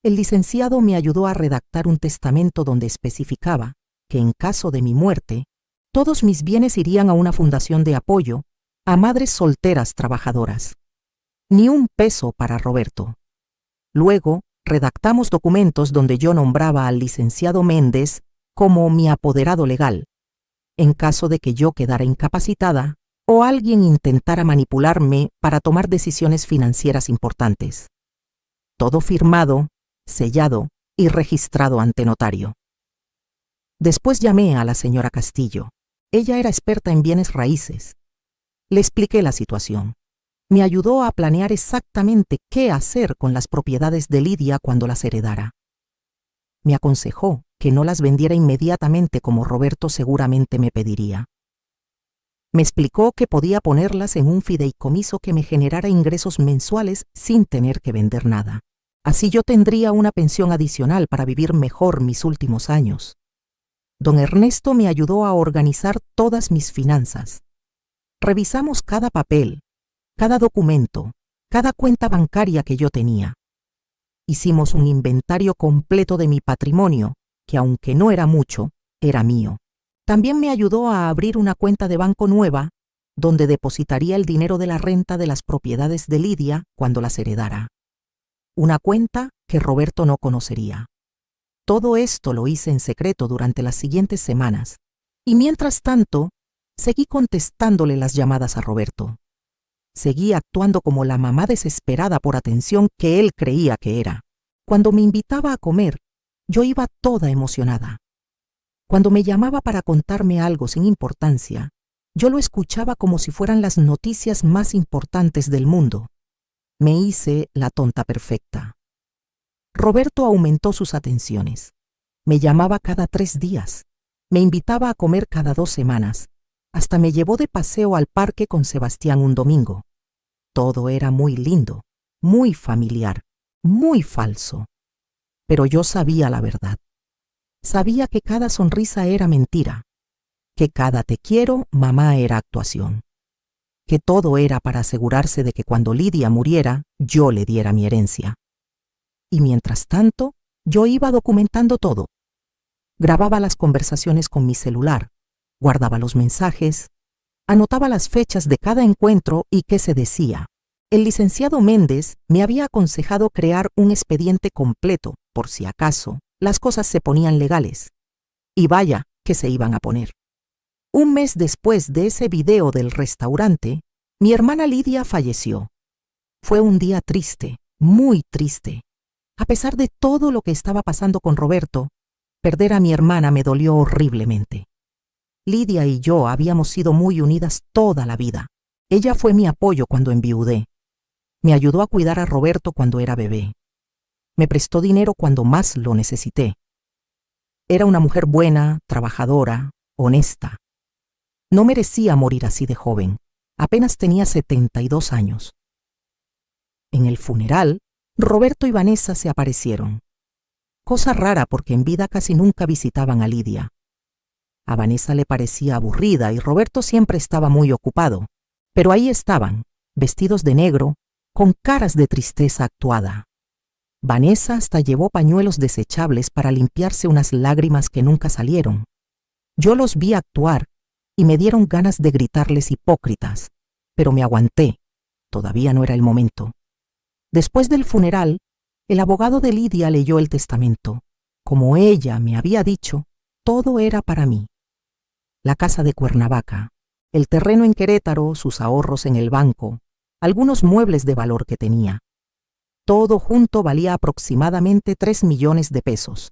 A: El licenciado me ayudó a redactar un testamento donde especificaba que en caso de mi muerte, todos mis bienes irían a una fundación de apoyo a madres solteras trabajadoras. Ni un peso para Roberto. Luego, redactamos documentos donde yo nombraba al licenciado Méndez como mi apoderado legal, en caso de que yo quedara incapacitada o alguien intentara manipularme para tomar decisiones financieras importantes. Todo firmado, sellado y registrado ante notario. Después llamé a la señora Castillo. Ella era experta en bienes raíces. Le expliqué la situación. Me ayudó a planear exactamente qué hacer con las propiedades de Lidia cuando las heredara. Me aconsejó que no las vendiera inmediatamente como Roberto seguramente me pediría. Me explicó que podía ponerlas en un fideicomiso que me generara ingresos mensuales sin tener que vender nada. Así yo tendría una pensión adicional para vivir mejor mis últimos años. Don Ernesto me ayudó a organizar todas mis finanzas. Revisamos cada papel, cada documento, cada cuenta bancaria que yo tenía. Hicimos un inventario completo de mi patrimonio, que aunque no era mucho, era mío. También me ayudó a abrir una cuenta de banco nueva, donde depositaría el dinero de la renta de las propiedades de Lidia cuando las heredara. Una cuenta que Roberto no conocería. Todo esto lo hice en secreto durante las siguientes semanas, y mientras tanto, seguí contestándole las llamadas a Roberto. Seguí actuando como la mamá desesperada por atención que él creía que era. Cuando me invitaba a comer, yo iba toda emocionada. Cuando me llamaba para contarme algo sin importancia, yo lo escuchaba como si fueran las noticias más importantes del mundo. Me hice la tonta perfecta. Roberto aumentó sus atenciones. Me llamaba cada 3 días. Me invitaba a comer cada 2 semanas. Hasta me llevó de paseo al parque con Sebastián un domingo. Todo era muy lindo, muy familiar, muy falso. Pero yo sabía la verdad. Sabía que cada sonrisa era mentira, que cada te quiero, mamá era actuación, que todo era para asegurarse de que cuando Lidia muriera, yo le diera mi herencia. Y mientras tanto, yo iba documentando todo. Grababa las conversaciones con mi celular, guardaba los mensajes, anotaba las fechas de cada encuentro y qué se decía. El licenciado Méndez me había aconsejado crear un expediente completo, por si acaso las cosas se ponían legales. Y vaya que se iban a poner. Un mes después de ese video del restaurante, mi hermana Lidia falleció. Fue un día triste, muy triste. A pesar de todo lo que estaba pasando con Roberto, perder a mi hermana me dolió horriblemente. Lidia y yo habíamos sido muy unidas toda la vida. Ella fue mi apoyo cuando enviudé. Me ayudó a cuidar a Roberto cuando era bebé. Me prestó dinero cuando más lo necesité. Era una mujer buena, trabajadora, honesta. No merecía morir así de joven. Apenas tenía 72 años. En el funeral, Roberto y Vanessa se aparecieron. Cosa rara porque en vida casi nunca visitaban a Lidia. A Vanessa le parecía aburrida y Roberto siempre estaba muy ocupado. Pero ahí estaban, vestidos de negro, con caras de tristeza actuada. Vanessa hasta llevó pañuelos desechables para limpiarse unas lágrimas que nunca salieron. Yo los vi actuar y me dieron ganas de gritarles hipócritas, pero me aguanté. Todavía no era el momento. Después del funeral, el abogado de Lidia leyó el testamento. Como ella me había dicho, todo era para mí. La casa de Cuernavaca, el terreno en Querétaro, sus ahorros en el banco, algunos muebles de valor que tenía. Todo junto valía aproximadamente 3 millones de pesos.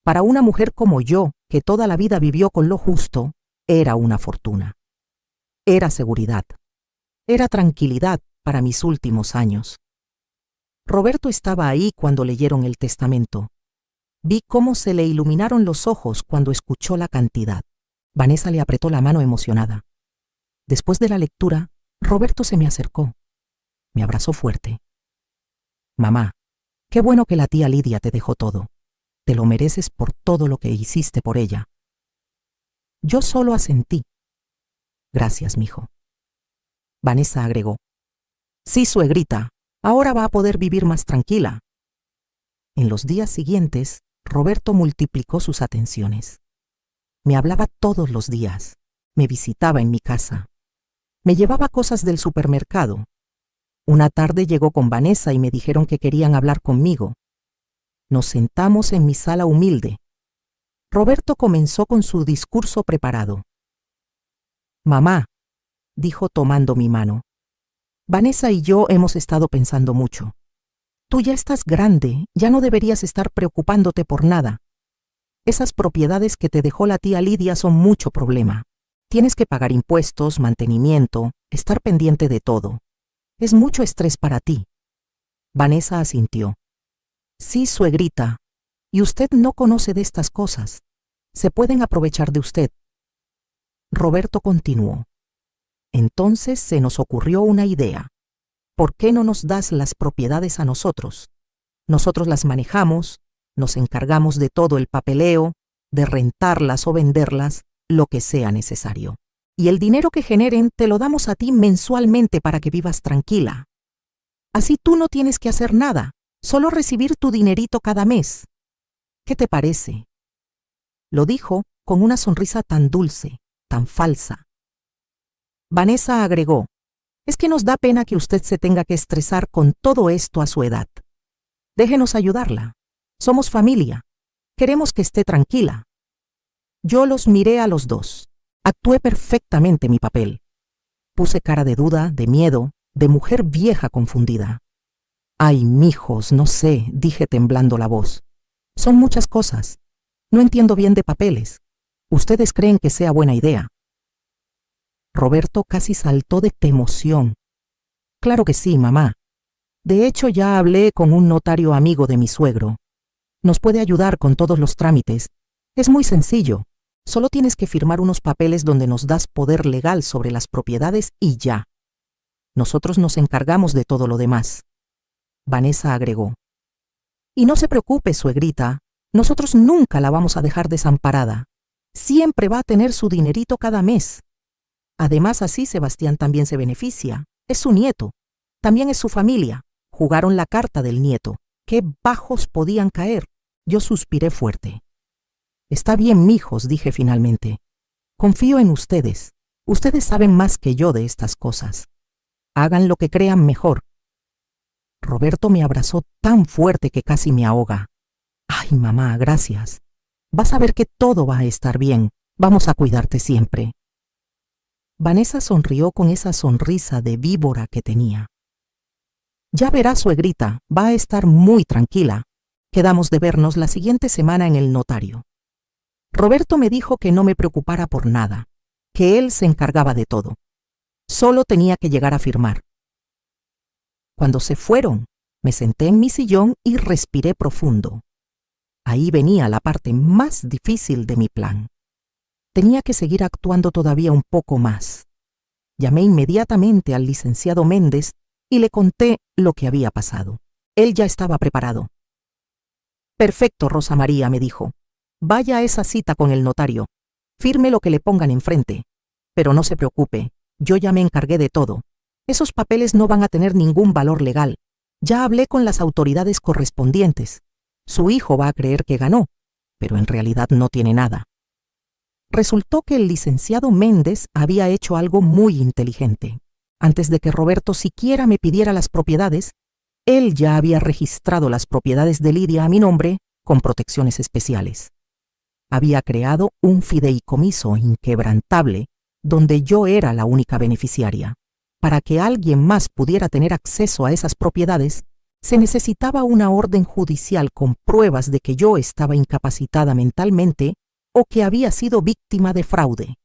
A: Para una mujer como yo, que toda la vida vivió con lo justo, era una fortuna. Era seguridad. Era tranquilidad para mis últimos años. Roberto estaba ahí cuando leyeron el testamento. Vi cómo se le iluminaron los ojos cuando escuchó la cantidad. Vanessa le apretó la mano emocionada. Después de la lectura, Roberto se me acercó. Me abrazó fuerte. Mamá, qué bueno que la tía Lidia te dejó todo. Te lo mereces por todo lo que hiciste por ella. Yo solo asentí. Gracias, mijo. Vanessa agregó. Sí, suegrita, ahora va a poder vivir más tranquila. En los días siguientes, Roberto multiplicó sus atenciones. Me hablaba todos los días. Me visitaba en mi casa. Me llevaba cosas del supermercado. Una tarde llegó con Vanessa y me dijeron que querían hablar conmigo. Nos sentamos en mi sala humilde. Roberto comenzó con su discurso preparado. Mamá, dijo tomando mi mano, Vanessa y yo hemos estado pensando mucho. Tú ya estás grande, ya no deberías estar preocupándote por nada. Esas propiedades que te dejó la tía Lidia son mucho problema. Tienes que pagar impuestos, mantenimiento, estar pendiente de todo. Es mucho estrés para ti. Vanessa asintió. Sí, suegrita. Y usted no conoce de estas cosas. Se pueden aprovechar de usted. Roberto continuó. Entonces se nos ocurrió una idea. ¿Por qué no nos das las propiedades a nosotros? Nosotros las manejamos, nos encargamos de todo el papeleo, de rentarlas o venderlas, lo que sea necesario. Y el dinero que generen te lo damos a ti mensualmente para que vivas tranquila. Así tú no tienes que hacer nada, solo recibir tu dinerito cada mes. ¿Qué te parece? Lo dijo con una sonrisa tan dulce, tan falsa. Vanessa agregó, es que nos da pena que usted se tenga que estresar con todo esto a su edad. Déjenos ayudarla. Somos familia. Queremos que esté tranquila. Yo los miré a los dos. Actué perfectamente mi papel. Puse cara de duda, de miedo, de mujer vieja confundida. Ay, mijos, no sé, dije temblando la voz. Son muchas cosas. No entiendo bien de papeles. ¿Ustedes creen que sea buena idea? Roberto casi saltó de emoción. Claro que sí, mamá. De hecho, ya hablé con un notario amigo de mi suegro. Nos puede ayudar con todos los trámites. Es muy sencillo. Solo tienes que firmar unos papeles donde nos das poder legal sobre las propiedades y ya. Nosotros nos encargamos de todo lo demás. Vanessa agregó. Y no se preocupe, suegrita. Nosotros nunca la vamos a dejar desamparada. Siempre va a tener su dinerito cada mes. Además, así Sebastián también se beneficia. Es su nieto. También es su familia. Jugaron la carta del nieto. ¡Qué bajos podían caer! Yo suspiré fuerte. Está bien, mijos, dije finalmente. Confío en ustedes. Ustedes saben más que yo de estas cosas. Hagan lo que crean mejor. Roberto me abrazó tan fuerte que casi me ahoga. Ay, mamá, gracias. Vas a ver que todo va a estar bien. Vamos a cuidarte siempre. Vanessa sonrió con esa sonrisa de víbora que tenía. Ya verá, suegrita, va a estar muy tranquila. Quedamos de vernos la siguiente semana en el notario. Roberto me dijo que no me preocupara por nada, que él se encargaba de todo. Solo tenía que llegar a firmar. Cuando se fueron, me senté en mi sillón y respiré profundo. Ahí venía la parte más difícil de mi plan. Tenía que seguir actuando todavía un poco más. Llamé inmediatamente al licenciado Méndez y le conté lo que había pasado. Él ya estaba preparado. Perfecto, Rosa María, me dijo. Vaya a esa cita con el notario. Firme lo que le pongan enfrente. Pero no se preocupe, yo ya me encargué de todo. Esos papeles no van a tener ningún valor legal. Ya hablé con las autoridades correspondientes. Su hijo va a creer que ganó, pero en realidad no tiene nada. Resultó que el licenciado Méndez había hecho algo muy inteligente. Antes de que Roberto siquiera me pidiera las propiedades, él ya había registrado las propiedades de Lidia a mi nombre con protecciones especiales. Había creado un fideicomiso inquebrantable donde yo era la única beneficiaria. Para que alguien más pudiera tener acceso a esas propiedades, se necesitaba una orden judicial con pruebas de que yo estaba incapacitada mentalmente o que había sido víctima de fraude.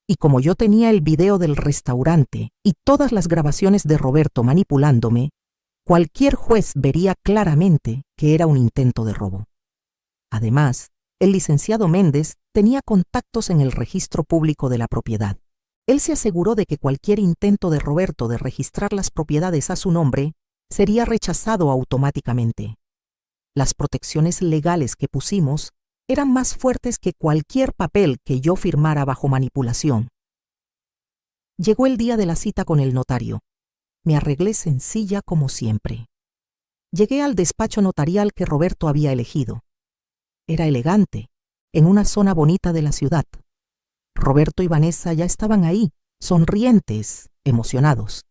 A: Y como yo tenía el video del restaurante y todas las grabaciones de Roberto manipulándome, cualquier juez vería claramente que era un intento de robo. Además, el licenciado Méndez tenía contactos en el registro público de la propiedad. Él se aseguró de que cualquier intento de Roberto de registrar las propiedades a su nombre sería rechazado automáticamente. Las protecciones legales que pusimos eran más fuertes que cualquier papel que yo firmara bajo manipulación. Llegó el día de la cita con el notario. Me arreglé sencilla como siempre. Llegué al despacho notarial que Roberto había elegido. Era elegante, en una zona bonita de la ciudad. Roberto y Vanessa ya estaban ahí, sonrientes, emocionados.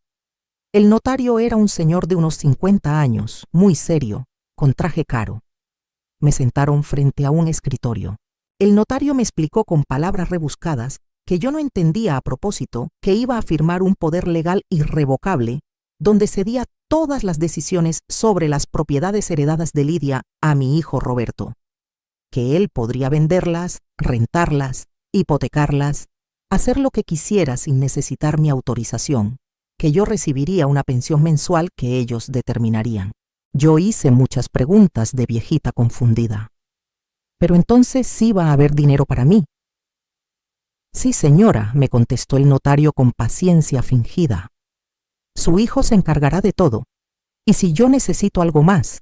A: El notario era un señor de unos 50 años, muy serio, con traje caro. Me sentaron frente a un escritorio. El notario me explicó con palabras rebuscadas que yo no entendía a propósito que iba a firmar un poder legal irrevocable donde cedía todas las decisiones sobre las propiedades heredadas de Lidia a mi hijo Roberto, que él podría venderlas, rentarlas, hipotecarlas, hacer lo que quisiera sin necesitar mi autorización, que yo recibiría una pensión mensual que ellos determinarían. Yo hice muchas preguntas de viejita confundida. Pero entonces sí va a haber dinero para mí. Sí, señora, me contestó el notario con paciencia fingida. Su hijo se encargará de todo, y si yo necesito algo más,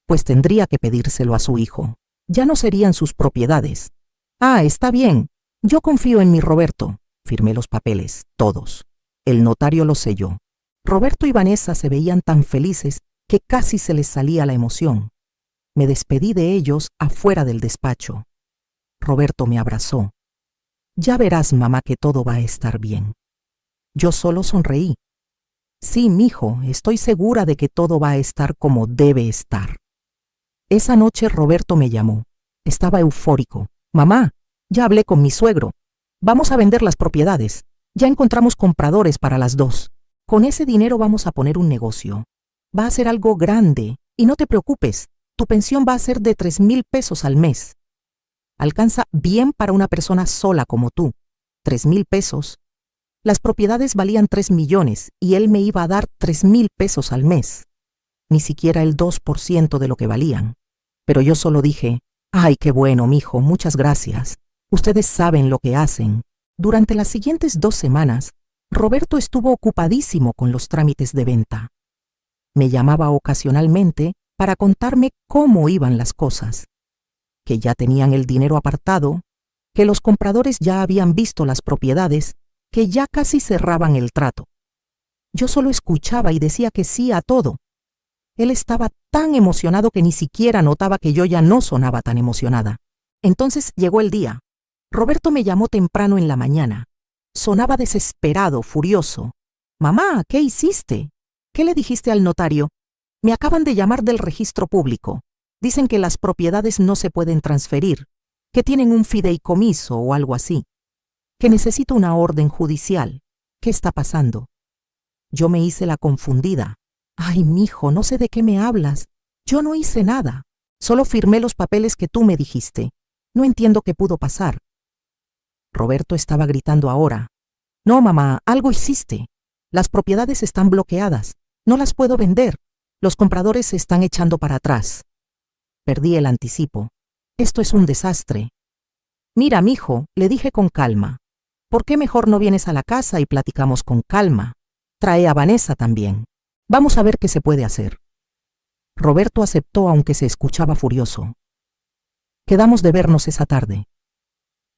A: pues tendría que pedírselo a su hijo. Ya no serían sus propiedades. Ah, está bien. Yo confío en mi Roberto. Firmé los papeles, todos. El notario los selló. Roberto y Vanessa se veían tan felices que casi se les salía la emoción. Me despedí de ellos afuera del despacho. Roberto me abrazó. Ya verás, mamá, que todo va a estar bien. Yo solo sonreí. Sí, mijo, estoy segura de que todo va a estar como debe estar. Esa noche Roberto me llamó. Estaba eufórico. Mamá, ya hablé con mi suegro. Vamos a vender las propiedades. Ya encontramos compradores para las dos. Con ese dinero vamos a poner un negocio. Va a ser algo grande. Y no te preocupes, tu pensión va a ser de 3,000 pesos al mes. Alcanza bien para una persona sola como tú. 3,000 pesos. Las propiedades valían 3 millones y él me iba a dar 3,000 pesos al mes. Ni siquiera el 2% de lo que valían. Pero yo solo dije, ay, qué bueno, mijo, muchas gracias. Ustedes saben lo que hacen. Durante las siguientes 2 semanas, Roberto estuvo ocupadísimo con los trámites de venta. Me llamaba ocasionalmente para contarme cómo iban las cosas, que ya tenían el dinero apartado, que los compradores ya habían visto las propiedades, que ya casi cerraban el trato. Yo solo escuchaba y decía que sí a todo. Él estaba tan emocionado que ni siquiera notaba que yo ya no sonaba tan emocionada. Entonces llegó el día. Roberto me llamó temprano en la mañana. Sonaba desesperado, furioso. Mamá, ¿qué hiciste? ¿Qué le dijiste al notario? Me acaban de llamar del registro público. Dicen que las propiedades no se pueden transferir, que tienen un fideicomiso o algo así, que necesito una orden judicial. ¿Qué está pasando? Yo me hice la confundida. Ay, mijo, no sé de qué me hablas. Yo no hice nada. Solo firmé los papeles que tú me dijiste. No entiendo qué pudo pasar. Roberto estaba gritando ahora. No, mamá, algo hiciste. Las propiedades están bloqueadas. No las puedo vender. Los compradores se están echando para atrás. Perdí el anticipo. Esto es un desastre. Mira, mijo, le dije con calma. ¿Por qué mejor no vienes a la casa y platicamos con calma? Trae a Vanessa también. Vamos a ver qué se puede hacer. Roberto aceptó aunque se escuchaba furioso. Quedamos de vernos esa tarde.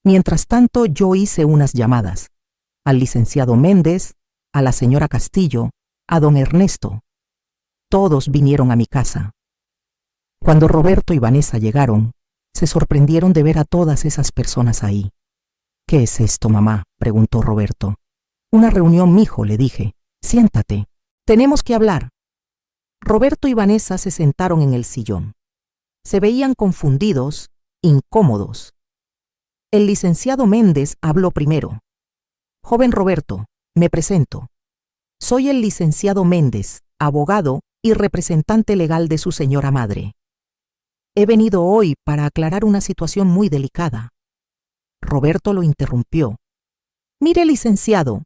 A: Mientras tanto, yo hice unas llamadas. Al licenciado Méndez, a la señora Castillo, a don Ernesto. Todos vinieron a mi casa. Cuando Roberto y Vanessa llegaron, se sorprendieron de ver a todas esas personas ahí. ¿Qué es esto, mamá?, preguntó Roberto. Una reunión, mijo, le dije. Siéntate. Tenemos que hablar. Roberto y Vanessa se sentaron en el sillón. Se veían confundidos, incómodos. El licenciado Méndez habló primero. Joven Roberto, me presento. Soy el licenciado Méndez, abogado y representante legal de su señora madre. He venido hoy para aclarar una situación muy delicada. Roberto lo interrumpió. Mire, licenciado,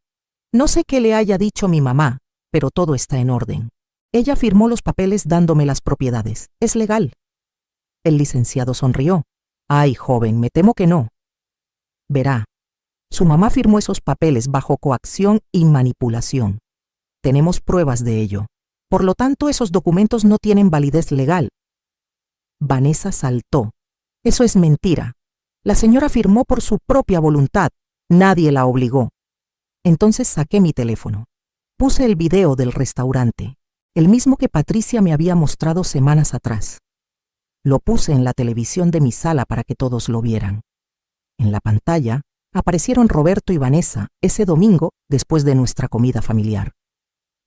A: no sé qué le haya dicho mi mamá, pero todo está en orden. Ella firmó los papeles dándome las propiedades. Es legal. El licenciado sonrió. Ay, joven, me temo que no. Verá, su mamá firmó esos papeles bajo coacción y manipulación. Tenemos pruebas de ello. Por lo tanto, esos documentos no tienen validez legal. Vanessa saltó. Eso es mentira. La señora firmó por su propia voluntad. Nadie la obligó. Entonces saqué mi teléfono. Puse el video del restaurante, el mismo que Patricia me había mostrado semanas atrás. Lo puse en la televisión de mi sala para que todos lo vieran. En la pantalla aparecieron Roberto y Vanessa ese domingo después de nuestra comida familiar.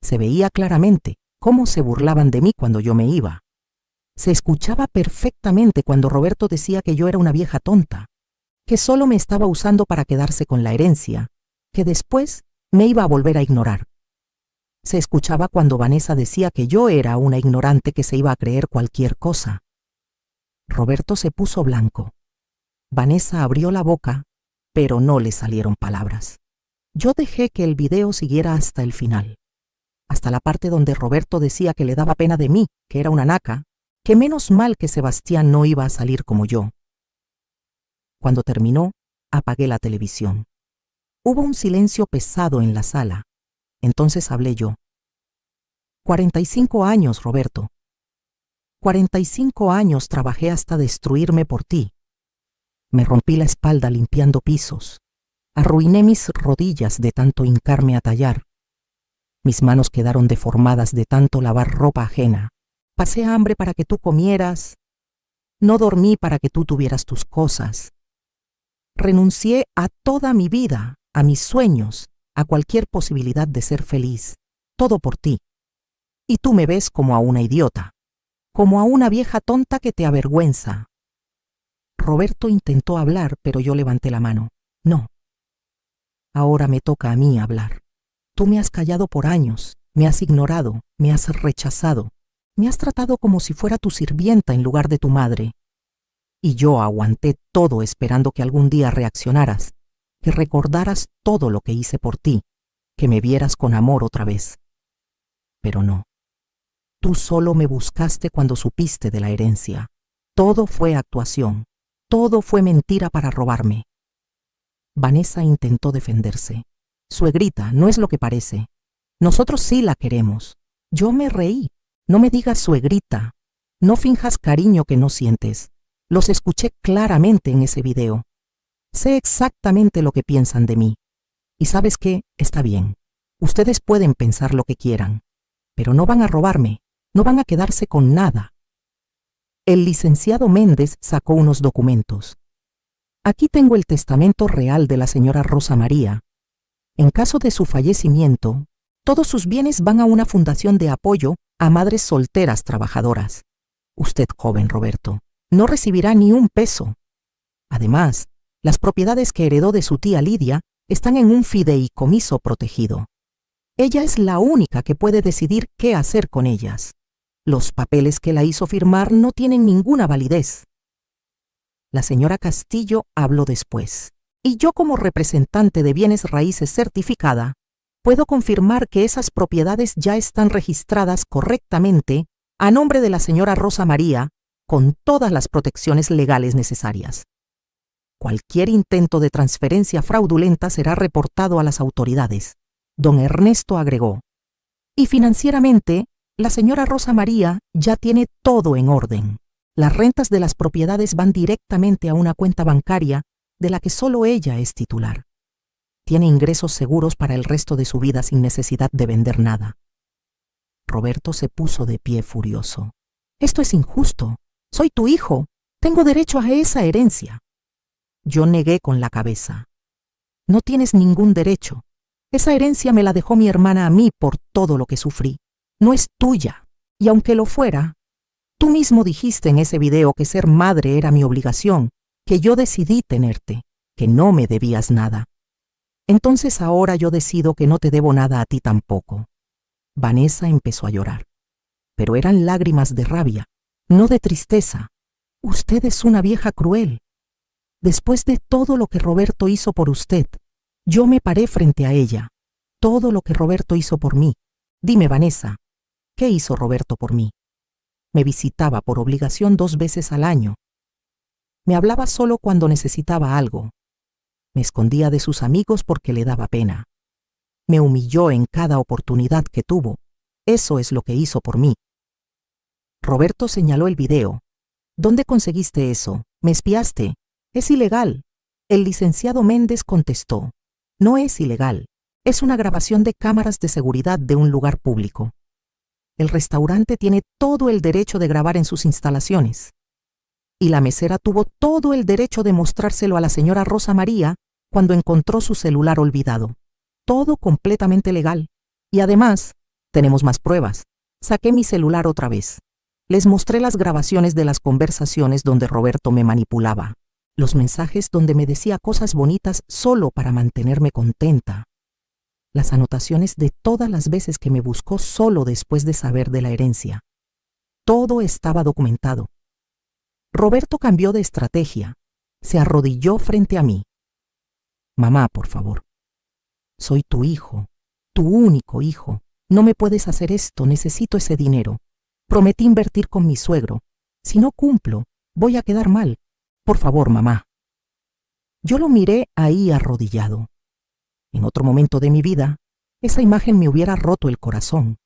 A: Se veía claramente cómo se burlaban de mí cuando yo me iba. Se escuchaba perfectamente cuando Roberto decía que yo era una vieja tonta, que solo me estaba usando para quedarse con la herencia, que después me iba a volver a ignorar. Se escuchaba cuando Vanessa decía que yo era una ignorante que se iba a creer cualquier cosa. Roberto se puso blanco. Vanessa abrió la boca, pero no le salieron palabras. Yo dejé que el video siguiera hasta el final. hasta la parte donde Roberto decía que le daba pena de mí, que era una naca, que menos mal que Sebastián no iba a salir como yo. Cuando terminó, apagué la televisión. Hubo un silencio pesado en la sala. Entonces hablé yo. 45 años, Roberto. 45 años trabajé hasta destruirme por ti. Me rompí la espalda limpiando pisos. Arruiné mis rodillas de tanto hincarme a tallar. Mis manos quedaron deformadas de tanto lavar ropa ajena. Pasé hambre para que tú comieras. No dormí para que tú tuvieras tus cosas. Renuncié a toda mi vida, a mis sueños, a cualquier posibilidad de ser feliz. Todo por ti. Y tú me ves como a una idiota, como a una vieja tonta que te avergüenza. Roberto intentó hablar, pero yo levanté la mano. No. Ahora me toca a mí hablar. Tú me has callado por años, me has ignorado, me has rechazado, me has tratado como si fuera tu sirvienta en lugar de tu madre. Y yo aguanté todo esperando que algún día reaccionaras, que recordaras todo lo que hice por ti, que me vieras con amor otra vez. Pero no. Tú solo me buscaste cuando supiste de la herencia. Todo fue actuación. Todo fue mentira para robarme. Vanessa intentó defenderse. Suegrita, no es lo que parece. Nosotros sí la queremos. Yo me reí. No me digas suegrita. No finjas cariño que no sientes. Los escuché claramente en ese video. Sé exactamente lo que piensan de mí. Y ¿sabes qué? Está bien. Ustedes pueden pensar lo que quieran. Pero no van a robarme. No van a quedarse con nada. El licenciado Méndez sacó unos documentos. Aquí tengo el testamento real de la señora Rosa María. En caso de su fallecimiento, todos sus bienes van a una fundación de apoyo a madres solteras trabajadoras. Usted, joven Roberto, no recibirá ni un peso. Además, las propiedades que heredó de su tía Lidia están en un fideicomiso protegido. Ella es la única que puede decidir qué hacer con ellas. Los papeles que la hizo firmar no tienen ninguna validez. La señora Castillo habló después, y yo como representante de bienes raíces certificada, puedo confirmar que esas propiedades ya están registradas correctamente a nombre de la señora Rosa María, con todas las protecciones legales necesarias. Cualquier intento de transferencia fraudulenta será reportado a las autoridades. Don Ernesto agregó. Y financieramente, la señora Rosa María ya tiene todo en orden. Las rentas de las propiedades van directamente a una cuenta bancaria de la que solo ella es titular. Tiene ingresos seguros para el resto de su vida sin necesidad de vender nada. Roberto se puso de pie furioso. Esto es injusto. Soy tu hijo. Tengo derecho a esa herencia. Yo negué con la cabeza. No tienes ningún derecho. Esa herencia me la dejó mi hermana a mí por todo lo que sufrí. No es tuya. Y aunque lo fuera, tú mismo dijiste en ese video que ser madre era mi obligación, que yo decidí tenerte, que no me debías nada. Entonces ahora yo decido que no te debo nada a ti tampoco. Vanessa empezó a llorar. Pero eran lágrimas de rabia, no de tristeza. Usted es una vieja cruel. Después de todo lo que Roberto hizo por usted, yo me paré frente a ella. Todo lo que Roberto hizo por mí. Dime, Vanessa, ¿qué hizo Roberto por mí? Me visitaba por obligación 2 veces al año. Me hablaba solo cuando necesitaba algo. Me escondía de sus amigos porque le daba pena. Me humilló en cada oportunidad que tuvo. Eso es lo que hizo por mí. Roberto señaló el video. ¿Dónde conseguiste eso? ¿Me espiaste? Es ilegal. El licenciado Méndez contestó. No es ilegal. Es una grabación de cámaras de seguridad de un lugar público. El restaurante tiene todo el derecho de grabar en sus instalaciones. Y la mesera tuvo todo el derecho de mostrárselo a la señora Rosa María cuando encontró su celular olvidado. Todo completamente legal. Y además, tenemos más pruebas. Saqué mi celular otra vez. Les mostré las grabaciones de las conversaciones donde Roberto me manipulaba. Los mensajes donde me decía cosas bonitas solo para mantenerme contenta. Las anotaciones de todas las veces que me buscó solo después de saber de la herencia. Todo estaba documentado. Roberto cambió de estrategia. Se arrodilló frente a mí. Mamá, por favor. Soy tu hijo, tu único hijo. No me puedes hacer esto, necesito ese dinero. Prometí invertir con mi suegro. Si no cumplo, voy a quedar mal. Por favor, mamá. Yo lo miré ahí arrodillado. En otro momento de mi vida, esa imagen me hubiera roto el corazón.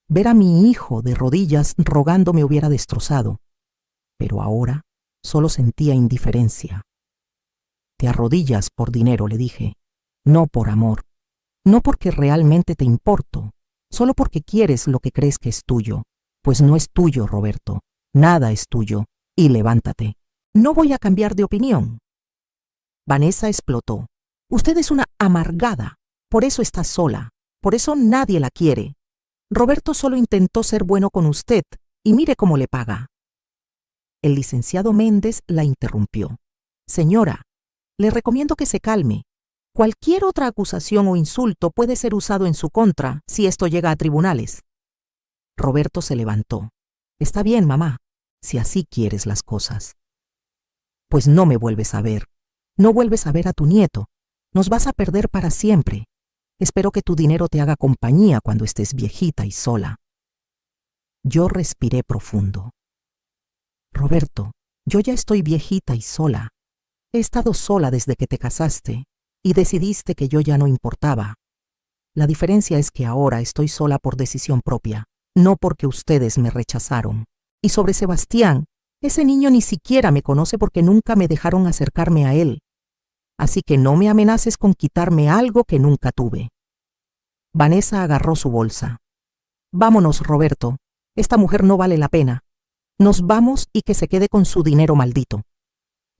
A: Ver a mi hijo de rodillas rogando me hubiera destrozado. Pero ahora solo sentía indiferencia. Te arrodillas por dinero, le dije. No por amor. No porque realmente te importo. Solo porque quieres lo que crees que es tuyo. Pues no es tuyo, Roberto. Nada es tuyo. Y levántate. No voy a cambiar de opinión. Vanessa explotó. Usted es una amargada. Por eso está sola. Por eso nadie la quiere. Roberto solo intentó ser bueno con usted y mire cómo le paga. El licenciado Méndez la interrumpió. Señora, le recomiendo que se calme. Cualquier otra acusación o insulto puede ser usado en su contra si esto llega a tribunales. Roberto se levantó. Está bien, mamá, si así quieres las cosas. Pues no me vuelves a ver. No vuelves a ver a tu nieto. Nos vas a perder para siempre. Espero que tu dinero te haga compañía cuando estés viejita y sola. Yo respiré profundo. Roberto, yo ya estoy viejita y sola. He estado sola desde que te casaste y decidiste que yo ya no importaba. La diferencia es que ahora estoy sola por decisión propia, no porque ustedes me rechazaron. Y sobre Sebastián, ese niño ni siquiera me conoce porque nunca me dejaron acercarme a él. Así que no me amenaces con quitarme algo que nunca tuve. Vanessa agarró su bolsa. Vámonos, Roberto. Esta mujer no vale la pena. Nos vamos y que se quede con su dinero maldito.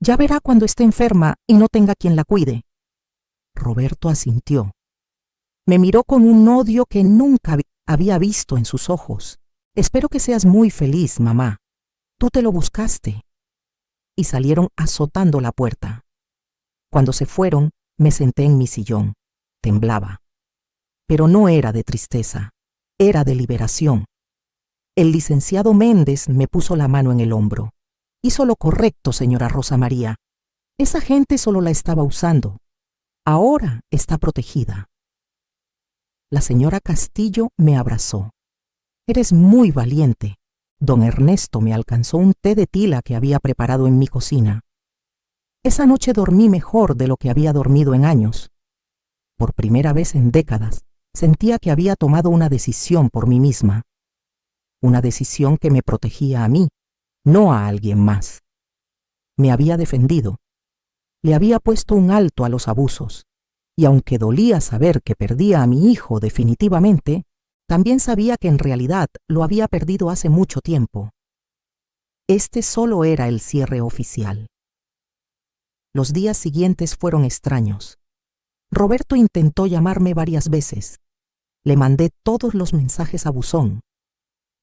A: Ya verá cuando esté enferma y no tenga quien la cuide. Roberto asintió. Me miró con un odio que nunca había visto en sus ojos. Espero que seas muy feliz, mamá. Tú te lo buscaste. Y salieron azotando la puerta. Cuando se fueron, me senté en mi sillón. Temblaba. Pero no era de tristeza, era de liberación. El licenciado Méndez me puso la mano en el hombro. Hizo lo correcto, señora Rosa María. Esa gente solo la estaba usando. Ahora está protegida. La señora Castillo me abrazó. Eres muy valiente. Don Ernesto me alcanzó un té de tila que había preparado en mi cocina. Esa noche dormí mejor de lo que había dormido en años. Por primera vez en décadas, sentía que había tomado una decisión por mí misma. Una decisión que me protegía a mí, no a alguien más. Me había defendido. Le había puesto un alto a los abusos. Y aunque dolía saber que perdía a mi hijo definitivamente, también sabía que en realidad lo había perdido hace mucho tiempo. Este solo era el cierre oficial. Los días siguientes fueron extraños. Roberto intentó llamarme varias veces. Le mandé todos los mensajes a buzón.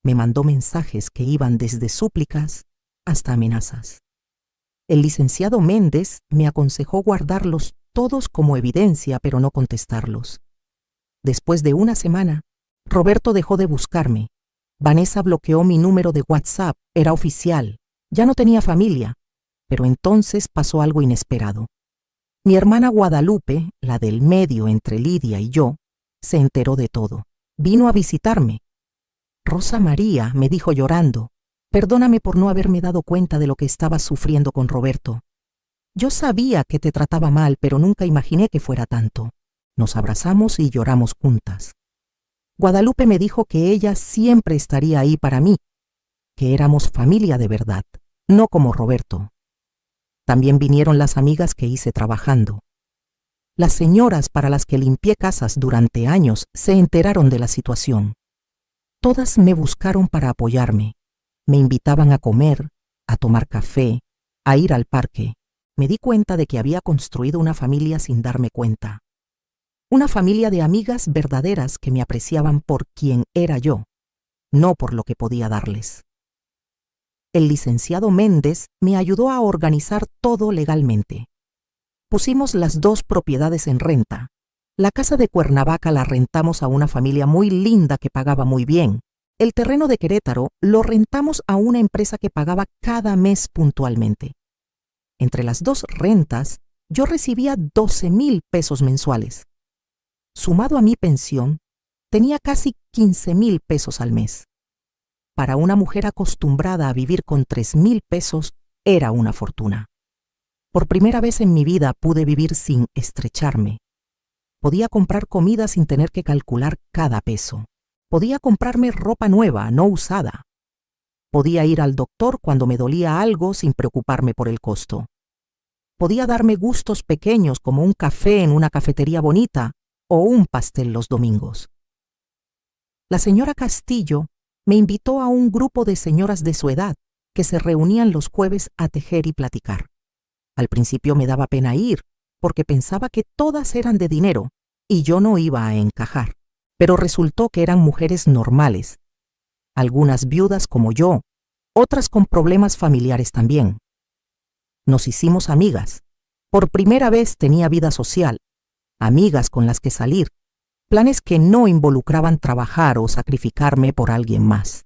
A: Me mandó mensajes que iban desde súplicas hasta amenazas. El licenciado Méndez me aconsejó guardarlos todos como evidencia, pero no contestarlos. Después de una semana, Roberto dejó de buscarme. Vanessa bloqueó mi número de WhatsApp, era oficial. Ya no tenía familia. Pero entonces pasó algo inesperado. Mi hermana Guadalupe, la del medio entre Lidia y yo, se enteró de todo. Vino a visitarme. Rosa María, me dijo llorando, perdóname por no haberme dado cuenta de lo que estabas sufriendo con Roberto. Yo sabía que te trataba mal, pero nunca imaginé que fuera tanto. Nos abrazamos y lloramos juntas. Guadalupe me dijo que ella siempre estaría ahí para mí, que éramos familia de verdad, no como Roberto. También vinieron las amigas que hice trabajando. Las señoras para las que limpié casas durante años se enteraron de la situación. Todas me buscaron para apoyarme. Me invitaban a comer, a tomar café, a ir al parque. Me di cuenta de que había construido una familia sin darme cuenta. Una familia de amigas verdaderas que me apreciaban por quien era yo, no por lo que podía darles. El licenciado Méndez me ayudó a organizar todo legalmente. Pusimos las 2 propiedades en renta. La casa de Cuernavaca la rentamos a una familia muy linda que pagaba muy bien. El terreno de Querétaro lo rentamos a una empresa que pagaba cada mes puntualmente. Entre las 2 rentas, yo recibía 12,000 pesos mensuales. Sumado a mi pensión, Tenía casi 15,000 pesos al mes. Para una mujer acostumbrada a vivir con 3,000 pesos, era una fortuna. Por primera vez en mi vida pude vivir sin estrecharme. Podía comprar comida sin tener que calcular cada peso. Podía comprarme ropa nueva, no usada. Podía ir al doctor cuando me dolía algo sin preocuparme por el costo. Podía darme gustos pequeños como un café en una cafetería bonita o un pastel los domingos. La señora Castillo me invitó a un grupo de señoras de su edad que se reunían los jueves a tejer y platicar. Al principio me daba pena ir, porque pensaba que todas eran de dinero y yo no iba a encajar. Pero resultó que eran mujeres normales, algunas viudas como yo, otras con problemas familiares también. Nos hicimos amigas. Por primera vez tenía vida social, amigas con las que salir, planes que no involucraban trabajar o sacrificarme por alguien más.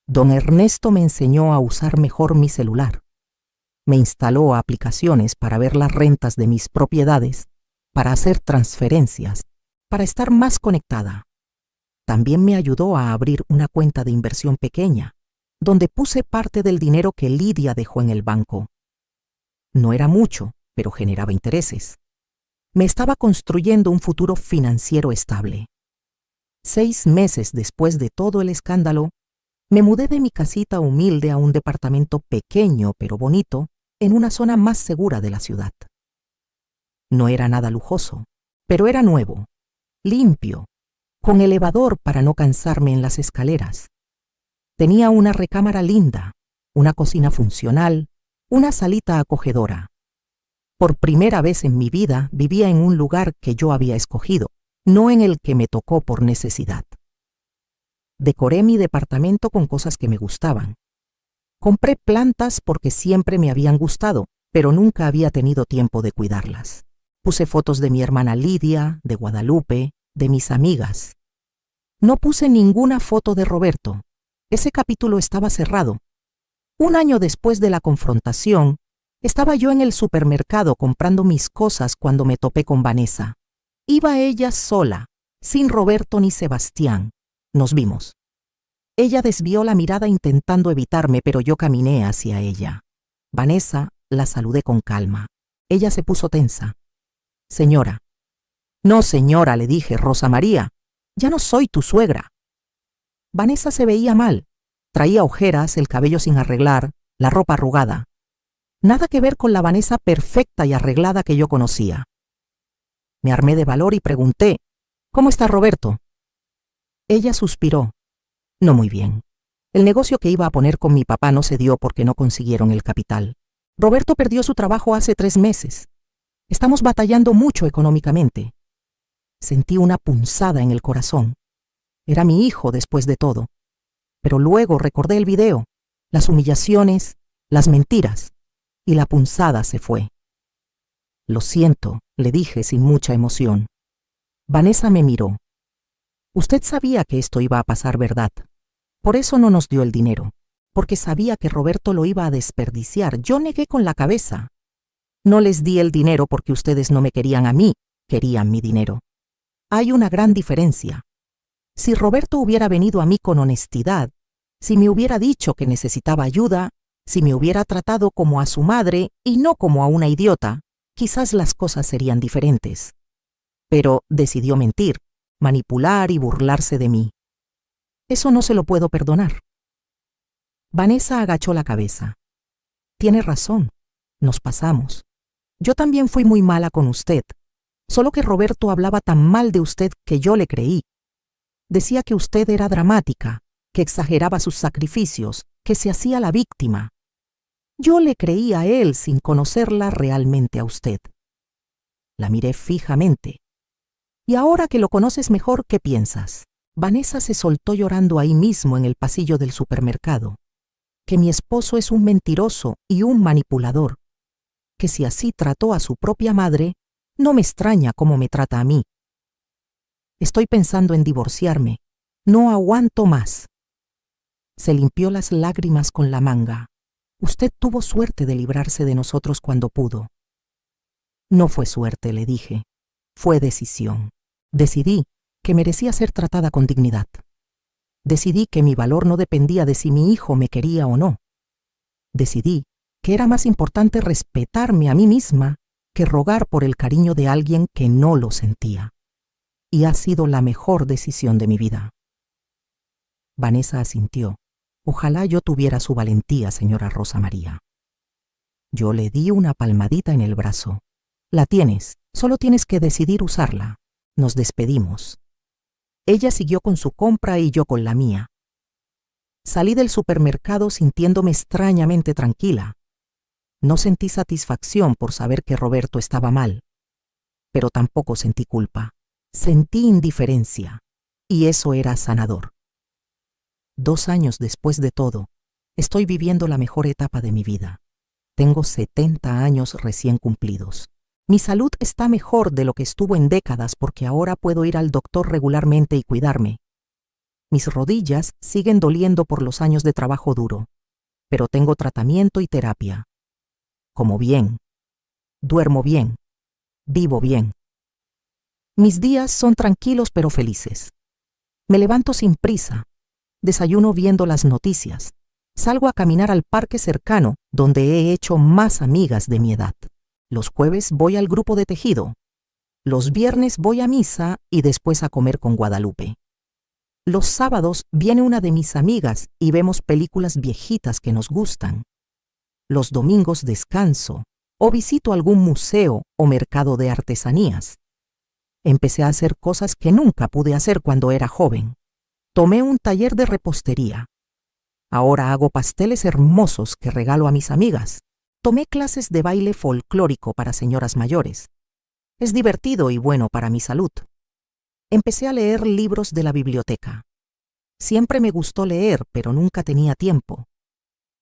A: Don Ernesto me enseñó a usar mejor mi celular. Me instaló aplicaciones para ver las rentas de mis propiedades, para hacer transferencias, para estar más conectada. También me ayudó a abrir una cuenta de inversión pequeña, donde puse parte del dinero que Lidia dejó en el banco. No era mucho, pero generaba intereses. Me estaba construyendo un futuro financiero estable. 6 meses después de todo el escándalo, me mudé de mi casita humilde a un departamento pequeño pero bonito en una zona más segura de la ciudad. No era nada lujoso, pero era nuevo, limpio, con elevador para no cansarme en las escaleras. Tenía una recámara linda, una cocina funcional, una salita acogedora. Por primera vez en mi vida vivía en un lugar que yo había escogido, no en el que me tocó por necesidad. Decoré mi departamento con cosas que me gustaban. Compré plantas porque siempre me habían gustado, pero nunca había tenido tiempo de cuidarlas. Puse fotos de mi hermana Lidia, de Guadalupe, de mis amigas. No puse ninguna foto de Roberto. Ese capítulo estaba cerrado. Un año después de la confrontación, estaba yo en el supermercado comprando mis cosas cuando me topé con Vanessa. Iba ella sola, sin Roberto ni Sebastián. Nos vimos. Ella desvió la mirada intentando evitarme, pero yo caminé hacia ella. Vanessa la saludé con calma. Ella se puso tensa. Señora. No, señora, le dije, Rosa María. Ya no soy tu suegra. Vanessa se veía mal. Traía ojeras, el cabello sin arreglar, la ropa arrugada. Nada que ver con la Vanessa perfecta y arreglada que yo conocía. Me armé de valor y pregunté, ¿cómo está Roberto? Ella suspiró. No muy bien. El negocio que iba a poner con mi papá no se dio porque no consiguieron el capital. Roberto perdió su trabajo hace 3 meses. Estamos batallando mucho económicamente. Sentí una punzada en el corazón. Era mi hijo después de todo. Pero luego recordé el video, las humillaciones, las mentiras, y la punzada se fue. Lo siento, le dije sin mucha emoción. Vanessa me miró. Usted sabía que esto iba a pasar, ¿verdad? Por eso no nos dio el dinero, porque sabía que Roberto lo iba a desperdiciar. Yo negué con la cabeza. No les di el dinero porque ustedes no me querían a mí, querían mi dinero. Hay una gran diferencia. Si Roberto hubiera venido a mí con honestidad, si me hubiera dicho que necesitaba ayuda, si me hubiera tratado como a su madre y no como a una idiota, quizás las cosas serían diferentes. Pero decidió mentir, manipular y burlarse de mí. Eso no se lo puedo perdonar. Vanessa agachó la cabeza. Tiene razón, nos pasamos. Yo también fui muy mala con usted, solo que Roberto hablaba tan mal de usted que yo le creí. Decía que usted era dramática, que exageraba sus sacrificios, que se hacía la víctima. Yo le creí a él sin conocerla realmente a usted. La miré fijamente. Y ahora que lo conoces mejor, ¿qué piensas? Vanessa se soltó llorando ahí mismo en el pasillo del supermercado. Que mi esposo es un mentiroso y un manipulador. Que si así trató a su propia madre, no me extraña cómo me trata a mí. Estoy pensando en divorciarme. No aguanto más. Se limpió las lágrimas con la manga. Usted tuvo suerte de librarse de nosotros cuando pudo. No fue suerte, le dije. Fue decisión. Decidí que merecía ser tratada con dignidad. Decidí que mi valor no dependía de si mi hijo me quería o no. Decidí que era más importante respetarme a mí misma que rogar por el cariño de alguien que no lo sentía. Y ha sido la mejor decisión de mi vida. Vanessa asintió. Ojalá yo tuviera su valentía, señora Rosa María. Yo le di una palmadita en el brazo. La tienes, solo tienes que decidir usarla. Nos despedimos. Ella siguió con su compra y yo con la mía. Salí del supermercado sintiéndome extrañamente tranquila. No sentí satisfacción por saber que Roberto estaba mal, pero tampoco sentí culpa. Sentí indiferencia, y eso era sanador. 2 años después de todo, estoy viviendo la mejor etapa de mi vida. Tengo 70 años recién cumplidos. Mi salud está mejor de lo que estuvo en décadas porque ahora puedo ir al doctor regularmente y cuidarme. Mis rodillas siguen doliendo por los años de trabajo duro, pero tengo tratamiento y terapia. Como bien, duermo bien, vivo bien. Mis días son tranquilos pero felices. Me levanto sin prisa, desayuno viendo las noticias, salgo a caminar al parque cercano donde he hecho más amigas de mi edad. Los jueves voy al grupo de tejido. Los viernes voy a misa y después a comer con Guadalupe. Los sábados viene una de mis amigas y vemos películas viejitas que nos gustan. Los domingos descanso o visito algún museo o mercado de artesanías. Empecé a hacer cosas que nunca pude hacer cuando era joven. Tomé un taller de repostería. Ahora hago pasteles hermosos que regalo a mis amigas. Tomé clases de baile folclórico para señoras mayores. Es divertido y bueno para mi salud. Empecé a leer libros de la biblioteca. Siempre me gustó leer, pero nunca tenía tiempo.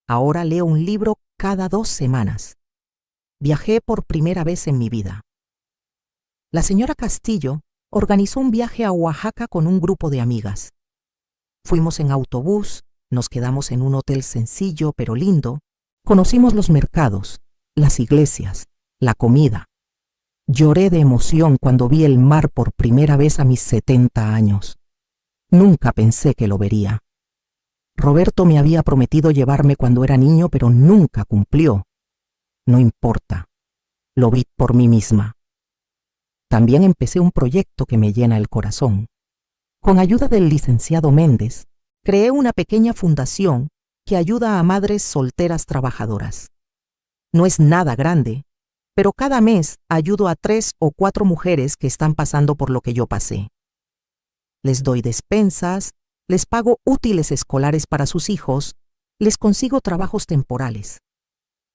A: Ahora leo un libro cada 2 semanas. Viajé por primera vez en mi vida. La señora Castillo organizó un viaje a Oaxaca con un grupo de amigas. Fuimos en autobús, nos quedamos en un hotel sencillo pero lindo, conocimos los mercados, las iglesias, la comida. Lloré de emoción cuando vi el mar por primera vez a mis 70 años. Nunca pensé que lo vería. Roberto me había prometido llevarme cuando era niño, pero nunca cumplió. No importa, lo vi por mí misma. También empecé un proyecto que me llena el corazón. Con ayuda del licenciado Méndez, creé una pequeña fundación que ayuda a madres solteras trabajadoras. No es nada grande, pero cada mes ayudo a 3 o 4 mujeres que están pasando por lo que yo pasé. Les doy despensas, les pago útiles escolares para sus hijos, les consigo trabajos temporales.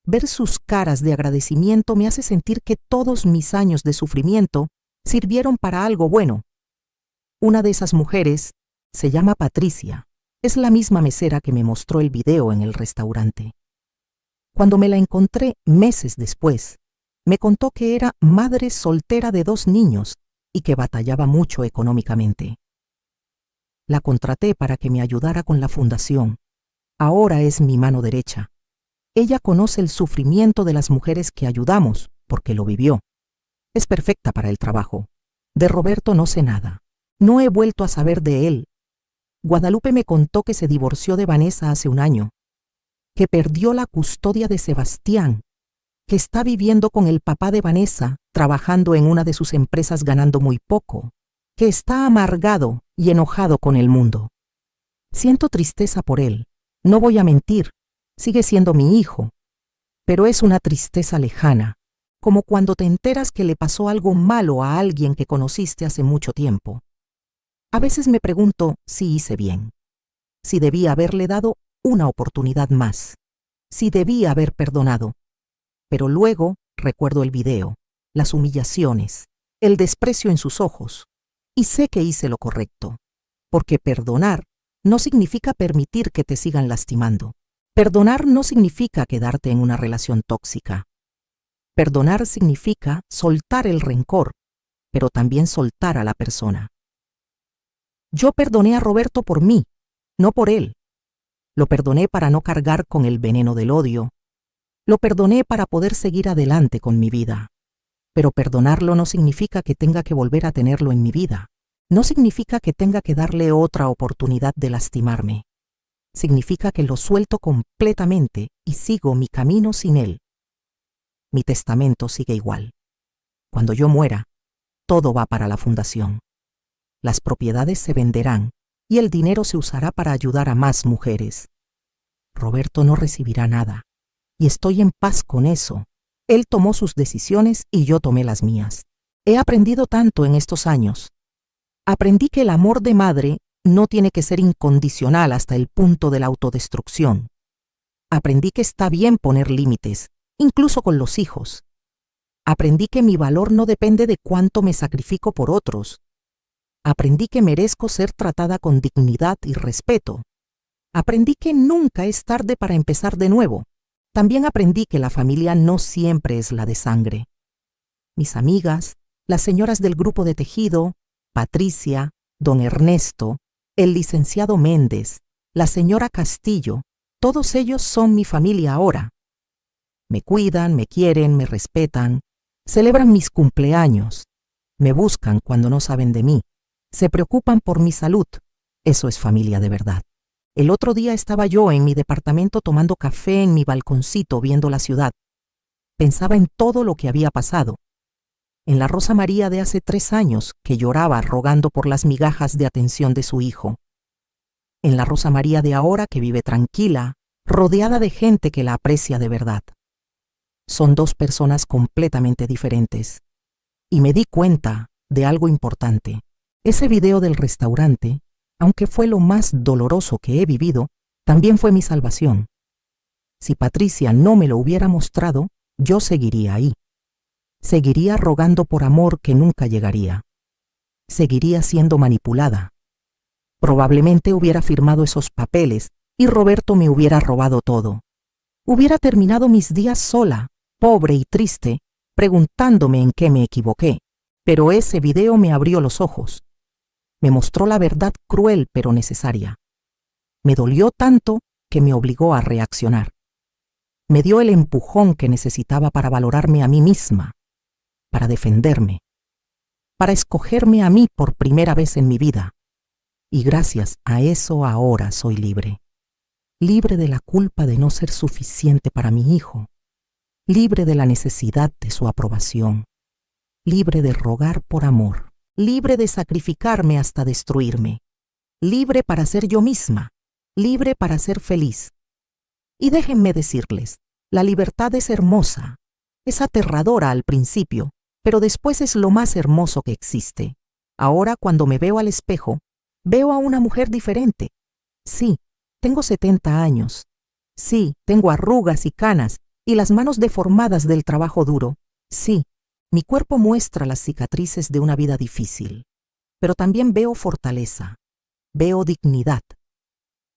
A: Ver sus caras de agradecimiento me hace sentir que todos mis años de sufrimiento sirvieron para algo bueno. Una de esas mujeres se llama Patricia. Es la misma mesera que me mostró el video en el restaurante. Cuando me la encontré meses después, me contó que era madre soltera de 2 niños y que batallaba mucho económicamente. La contraté para que me ayudara con la fundación. Ahora es mi mano derecha. Ella conoce el sufrimiento de las mujeres que ayudamos, porque lo vivió. Es perfecta para el trabajo. De Roberto no sé nada. No he vuelto a saber de él. Guadalupe me contó que se divorció de Vanessa hace 1 año, que perdió la custodia de Sebastián, que está viviendo con el papá de Vanessa, trabajando en una de sus empresas ganando muy poco, que está amargado y enojado con el mundo. Siento tristeza por él. No voy a mentir. Sigue siendo mi hijo, pero es una tristeza lejana, como cuando te enteras que le pasó algo malo a alguien que conociste hace mucho tiempo. A veces me pregunto si hice bien, si debía haberle dado una oportunidad más, si debía haber perdonado. Pero luego recuerdo el video, las humillaciones, el desprecio en sus ojos, y sé que hice lo correcto, porque perdonar no significa permitir que te sigan lastimando. Perdonar no significa quedarte en una relación tóxica. Perdonar significa soltar el rencor, pero también soltar a la persona. Yo perdoné a Roberto por mí, no por él. Lo perdoné para no cargar con el veneno del odio. Lo perdoné para poder seguir adelante con mi vida. Pero perdonarlo no significa que tenga que volver a tenerlo en mi vida. No significa que tenga que darle otra oportunidad de lastimarme. Significa que lo suelto completamente y sigo mi camino sin él. Mi testamento sigue igual. Cuando yo muera, todo va para la fundación. Las propiedades se venderán y el dinero se usará para ayudar a más mujeres. Roberto no recibirá nada, y estoy en paz con eso. Él tomó sus decisiones y yo tomé las mías. He aprendido tanto en estos años. Aprendí que el amor de madre no tiene que ser incondicional hasta el punto de la autodestrucción. Aprendí que está bien poner límites, incluso con los hijos. Aprendí que mi valor no depende de cuánto me sacrifico por otros. Aprendí que merezco ser tratada con dignidad y respeto. Aprendí que nunca es tarde para empezar de nuevo. También aprendí que la familia no siempre es la de sangre. Mis amigas, las señoras del grupo de tejido, Patricia, don Ernesto, el licenciado Méndez, la señora Castillo, todos ellos son mi familia ahora. Me cuidan, me quieren, me respetan, celebran mis cumpleaños, me buscan cuando no saben de mí, se preocupan por mi salud. Eso es familia de verdad. El otro día estaba yo en mi departamento tomando café en mi balconcito viendo la ciudad. Pensaba en todo lo que había pasado. En la Rosa María de hace 3 años, que lloraba rogando por las migajas de atención de su hijo. En la Rosa María de ahora, que vive tranquila, rodeada de gente que la aprecia de verdad. Son 2 personas completamente diferentes. Y me di cuenta de algo importante. Ese video del restaurante, aunque fue lo más doloroso que he vivido, también fue mi salvación. Si Patricia no me lo hubiera mostrado, yo seguiría ahí. Seguiría rogando por amor que nunca llegaría. Seguiría siendo manipulada. Probablemente hubiera firmado esos papeles y Roberto me hubiera robado todo. Hubiera terminado mis días sola, pobre y triste, preguntándome en qué me equivoqué. Pero ese video me abrió los ojos. Me mostró la verdad cruel pero necesaria. Me dolió tanto que me obligó a reaccionar. Me dio el empujón que necesitaba para valorarme a mí misma, para defenderme, para escogerme a mí por primera vez en mi vida. Y gracias a eso ahora soy libre. Libre de la culpa de no ser suficiente para mi hijo. Libre de la necesidad de su aprobación. Libre de rogar por amor. Libre de sacrificarme hasta destruirme. Libre para ser yo misma. Libre para ser feliz. Y déjenme decirles, la libertad es hermosa. Es aterradora al principio, pero después es lo más hermoso que existe. Ahora, cuando me veo al espejo, veo a una mujer diferente. Sí, tengo 70 años. Sí, tengo arrugas y canas y las manos deformadas del trabajo duro. Sí, mi cuerpo muestra las cicatrices de una vida difícil. Pero también veo fortaleza. Veo dignidad.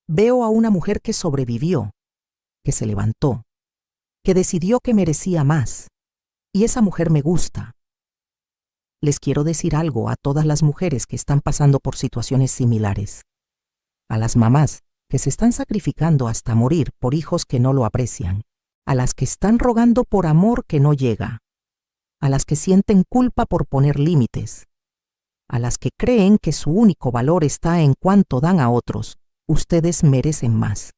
A: Veo a una mujer que sobrevivió, que se levantó, que decidió que merecía más. Y esa mujer me gusta. Les quiero decir algo a todas las mujeres que están pasando por situaciones similares. A las mamás que se están sacrificando hasta morir por hijos que no lo aprecian. A las que están rogando por amor que no llega. A las que sienten culpa por poner límites. A las que creen que su único valor está en cuánto dan a otros. Ustedes merecen más.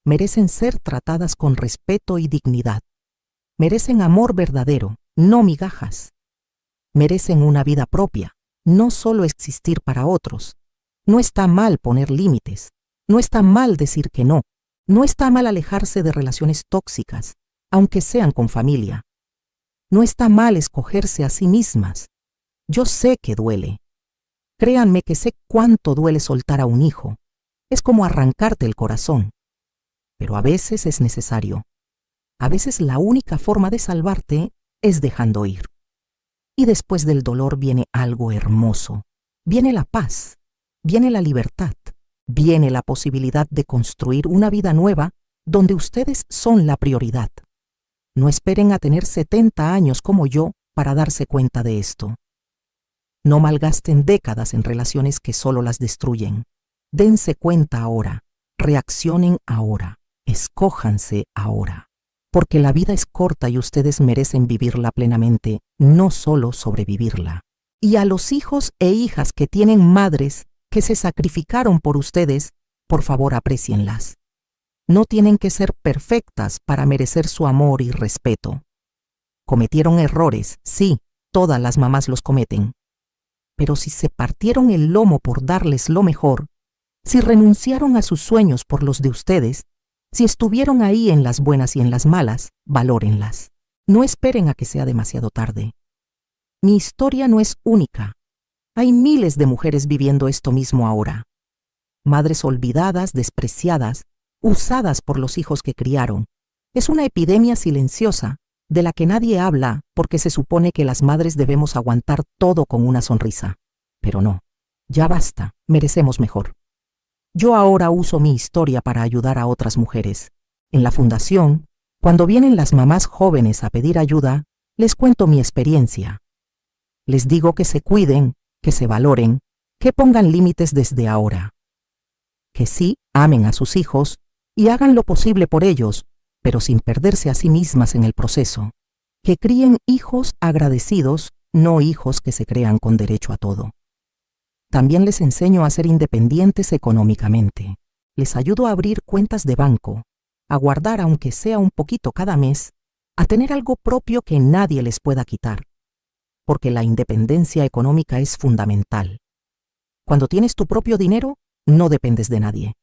A: Merecen ser tratadas con respeto y dignidad. Merecen amor verdadero, no migajas. Merecen una vida propia, no solo existir para otros. No está mal poner límites. No está mal decir que no. No está mal alejarse de relaciones tóxicas, aunque sean con familia. No está mal escogerse a sí mismas. Yo sé que duele. Créanme que sé cuánto duele soltar a un hijo. Es como arrancarte el corazón. Pero a veces es necesario. A veces la única forma de salvarte es dejando ir. Y después del dolor viene algo hermoso. Viene la paz. Viene la libertad. Viene la posibilidad de construir una vida nueva donde ustedes son la prioridad. No esperen a tener 70 años como yo para darse cuenta de esto. No malgasten décadas en relaciones que solo las destruyen. Dense cuenta ahora. Reaccionen ahora. Escójanse ahora. Porque la vida es corta y ustedes merecen vivirla plenamente, no solo sobrevivirla. Y a los hijos e hijas que tienen madres que se sacrificaron por ustedes, por favor aprécienlas. No tienen que ser perfectas para merecer su amor y respeto. Cometieron errores, sí, todas las mamás los cometen. Pero si se partieron el lomo por darles lo mejor, si renunciaron a sus sueños por los de ustedes, si estuvieron ahí en las buenas y en las malas, valórenlas. No esperen a que sea demasiado tarde. Mi historia no es única. Hay miles de mujeres viviendo esto mismo ahora. Madres olvidadas, despreciadas, usadas por los hijos que criaron. Es una epidemia silenciosa de la que nadie habla porque se supone que las madres debemos aguantar todo con una sonrisa. Pero no, ya basta, merecemos mejor. Yo ahora uso mi historia para ayudar a otras mujeres. En la fundación, cuando vienen las mamás jóvenes a pedir ayuda, les cuento mi experiencia. Les digo que se cuiden, que se valoren, que pongan límites desde ahora. Que sí, amen a sus hijos y hagan lo posible por ellos, pero sin perderse a sí mismas en el proceso. Que críen hijos agradecidos, no hijos que se crean con derecho a todo. También les enseño a ser independientes económicamente. Les ayudo a abrir cuentas de banco, a guardar aunque sea un poquito cada mes, a tener algo propio que nadie les pueda quitar. Porque la independencia económica es fundamental. Cuando tienes tu propio dinero, no dependes de nadie.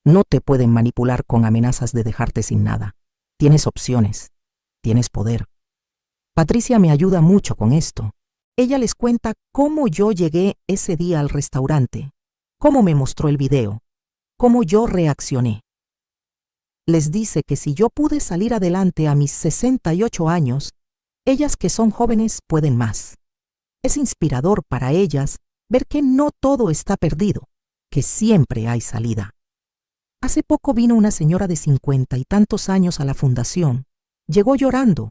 A: No te pueden manipular con amenazas de dejarte sin nada. Tienes opciones. Tienes poder. Patricia me ayuda mucho con esto. Ella les cuenta cómo yo llegué ese día al restaurante, cómo me mostró el video, cómo yo reaccioné. Les dice que si yo pude salir adelante a mis 68 años, ellas que son jóvenes pueden más. Es inspirador para ellas ver que no todo está perdido, que siempre hay salida. Hace poco vino una señora de 50 y tantos años a la fundación. Llegó llorando.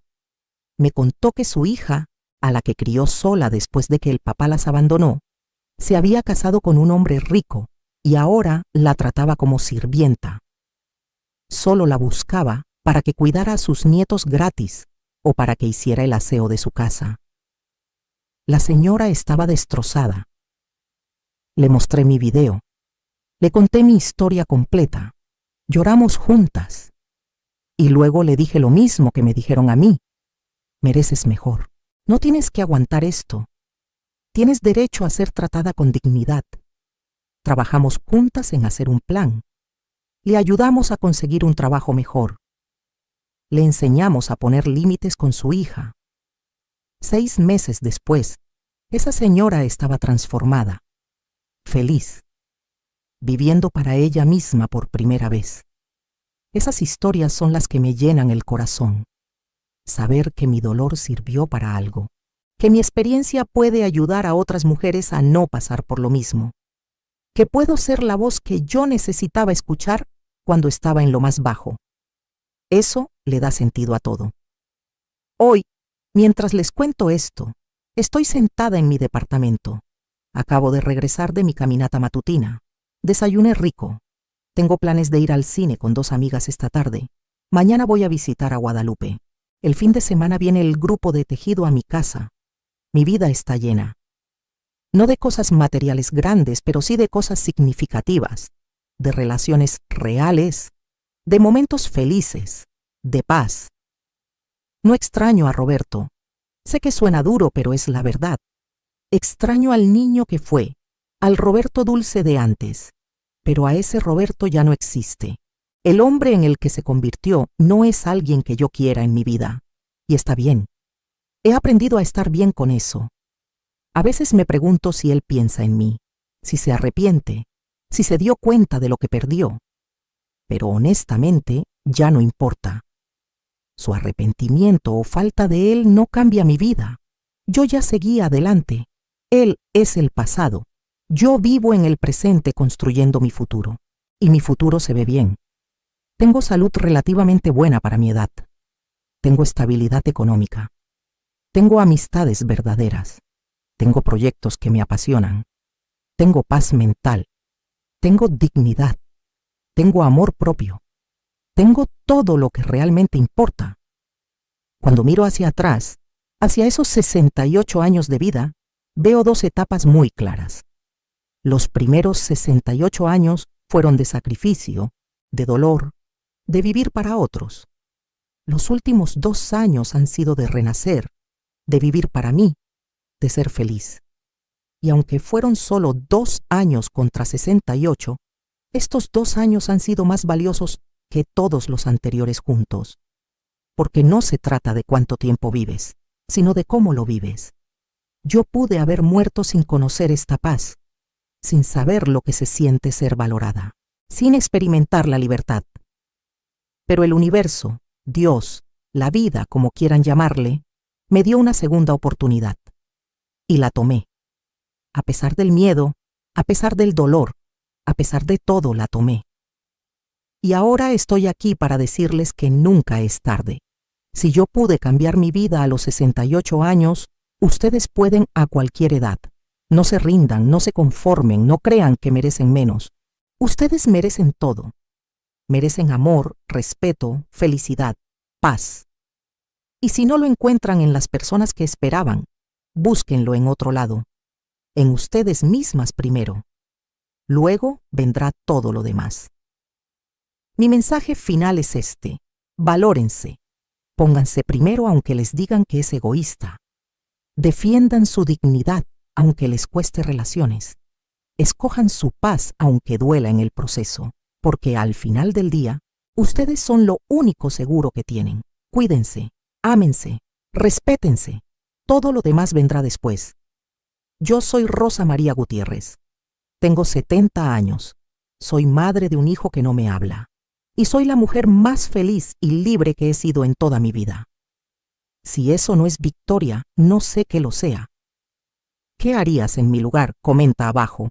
A: Me contó que su hija, a la que crió sola después de que el papá las abandonó, se había casado con un hombre rico y ahora la trataba como sirvienta. Solo la buscaba para que cuidara a sus nietos gratis o para que hiciera el aseo de su casa. La señora estaba destrozada. Le mostré mi video. Le conté mi historia completa. Lloramos juntas. Y luego le dije lo mismo que me dijeron a mí. Mereces mejor. No tienes que aguantar esto. Tienes derecho a ser tratada con dignidad. Trabajamos juntas en hacer un plan. Le ayudamos a conseguir un trabajo mejor. Le enseñamos a poner límites con su hija. 6 meses después, esa señora estaba transformada, feliz, viviendo para ella misma por primera vez. Esas historias son las que me llenan el corazón. Saber que mi dolor sirvió para algo, que mi experiencia puede ayudar a otras mujeres a no pasar por lo mismo, que puedo ser la voz que yo necesitaba escuchar cuando estaba en lo más bajo. Eso le da sentido a todo. Hoy, mientras les cuento esto, estoy sentada en mi departamento. Acabo de regresar de mi caminata matutina. Desayuné rico. Tengo planes de ir al cine con 2 amigas esta tarde. Mañana voy a visitar a Guadalupe. El fin de semana viene el grupo de tejido a mi casa. Mi vida está llena. No de cosas materiales grandes, pero sí de cosas significativas, de relaciones reales, de momentos felices, de paz. No extraño a Roberto. Sé que suena duro, pero es la verdad. Extraño al niño que fue, al Roberto dulce de antes, pero a ese Roberto ya no existe. El hombre en el que se convirtió no es alguien que yo quiera en mi vida. Y está bien. He aprendido a estar bien con eso. A veces me pregunto si él piensa en mí, si se arrepiente, si se dio cuenta de lo que perdió. Pero honestamente, ya no importa. Su arrepentimiento o falta de él no cambia mi vida. Yo ya seguí adelante. Él es el pasado. Yo vivo en el presente construyendo mi futuro. Y mi futuro se ve bien. Tengo salud relativamente buena para mi edad. Tengo estabilidad económica. Tengo amistades verdaderas. Tengo proyectos que me apasionan. Tengo paz mental. Tengo dignidad. Tengo amor propio. Tengo todo lo que realmente importa. Cuando miro hacia atrás, hacia esos 68 años de vida, veo dos etapas muy claras. Los primeros 68 años fueron de sacrificio, de dolor, de vivir para otros. Los últimos 2 años han sido de renacer, de vivir para mí, de ser feliz. Y aunque fueron solo 2 años contra 68, estos 2 años han sido más valiosos que todos los anteriores juntos. Porque no se trata de cuánto tiempo vives, sino de cómo lo vives. Yo pude haber muerto sin conocer esta paz, sin saber lo que se siente ser valorada, sin experimentar la libertad. Pero el universo, Dios, la vida, como quieran llamarle, me dio una segunda oportunidad. Y la tomé. A pesar del miedo, a pesar del dolor, a pesar de todo, la tomé. Y ahora estoy aquí para decirles que nunca es tarde. Si yo pude cambiar mi vida a los 68 años, ustedes pueden a cualquier edad. No se rindan, no se conformen, no crean que merecen menos. Ustedes merecen todo. Merecen amor, respeto, felicidad, paz. Y si no lo encuentran en las personas que esperaban, búsquenlo en otro lado. En ustedes mismas primero. Luego vendrá todo lo demás. Mi mensaje final es este: valórense. Pónganse primero aunque les digan que es egoísta. Defiendan su dignidad aunque les cueste relaciones. Escojan su paz aunque duela en el proceso, porque al final del día, ustedes son lo único seguro que tienen. Cuídense, ámense, respétense. Todo lo demás vendrá después. Yo soy Rosa María Gutiérrez. Tengo 70 años. Soy madre de un hijo que no me habla. Y soy la mujer más feliz y libre que he sido en toda mi vida. Si eso no es victoria, no sé qué lo sea. ¿Qué harías en mi lugar? Comenta abajo.